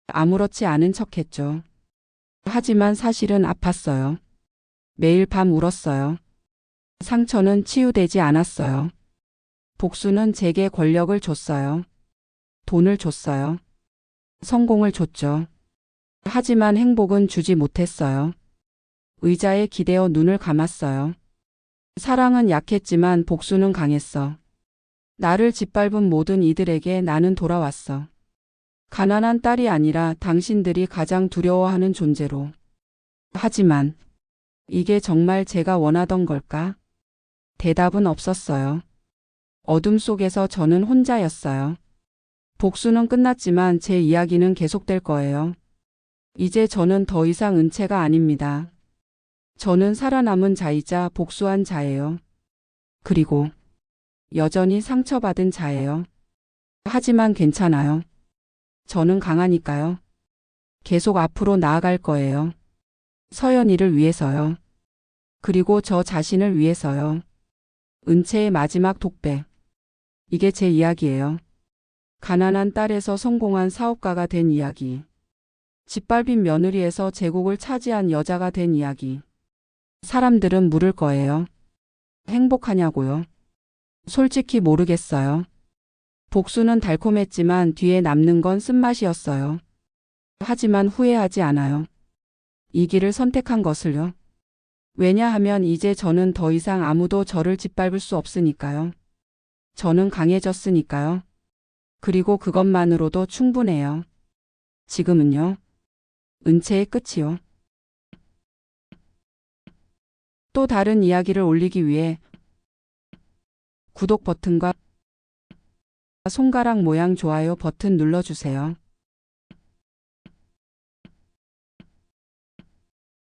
아무렇지 않은 척했죠. 하지만 사실은 아팠어요. 매일 밤 울었어요. 상처는 치유되지 않았어요. 복수는 제게 권력을 줬어요. 돈을 줬어요. 성공을 줬죠. 하지만 행복은 주지 못했어요. 의자에 기대어 눈을 감았어요. 사랑은 약했지만 복수는 강했어. 나를 짓밟은 모든 이들에게 나는 돌아왔어. 가난한 딸이 아니라 당신들이 가장 두려워하는 존재로. 하지만 이게 정말 제가 원하던 걸까? 대답은 없었어요. 어둠 속에서 저는 혼자였어요. 복수는 끝났지만 제 이야기는 계속될 거예요. 이제 저는 더 이상 은채가 아닙니다. 저는 살아남은 자이자 복수한 자예요. 그리고 여전히 상처받은 자예요. 하지만 괜찮아요. 저는 강하니까요. 계속 앞으로 나아갈 거예요. 서연이를 위해서요. 그리고 저 자신을 위해서요. 은채의 마지막 독백. 이게 제 이야기예요. 가난한 딸에서 성공한 사업가가 된 이야기. 짓밟힌 며느리에서 제국을 차지한 여자가 된 이야기. 사람들은 물을 거예요. 행복하냐고요? 솔직히 모르겠어요. 복수는 달콤했지만 뒤에 남는 건 쓴맛이었어요. 하지만 후회하지 않아요. 이 길을 선택한 것을요. 왜냐하면 이제 저는 더 이상 아무도 저를 짓밟을 수 없으니까요. 저는 강해졌으니까요. 그리고 그것만으로도 충분해요. 지금은요. 은채의 끝이요. 또 다른 이야기를 올리기 위해 구독 버튼과 손가락 모양 좋아요 버튼 눌러주세요.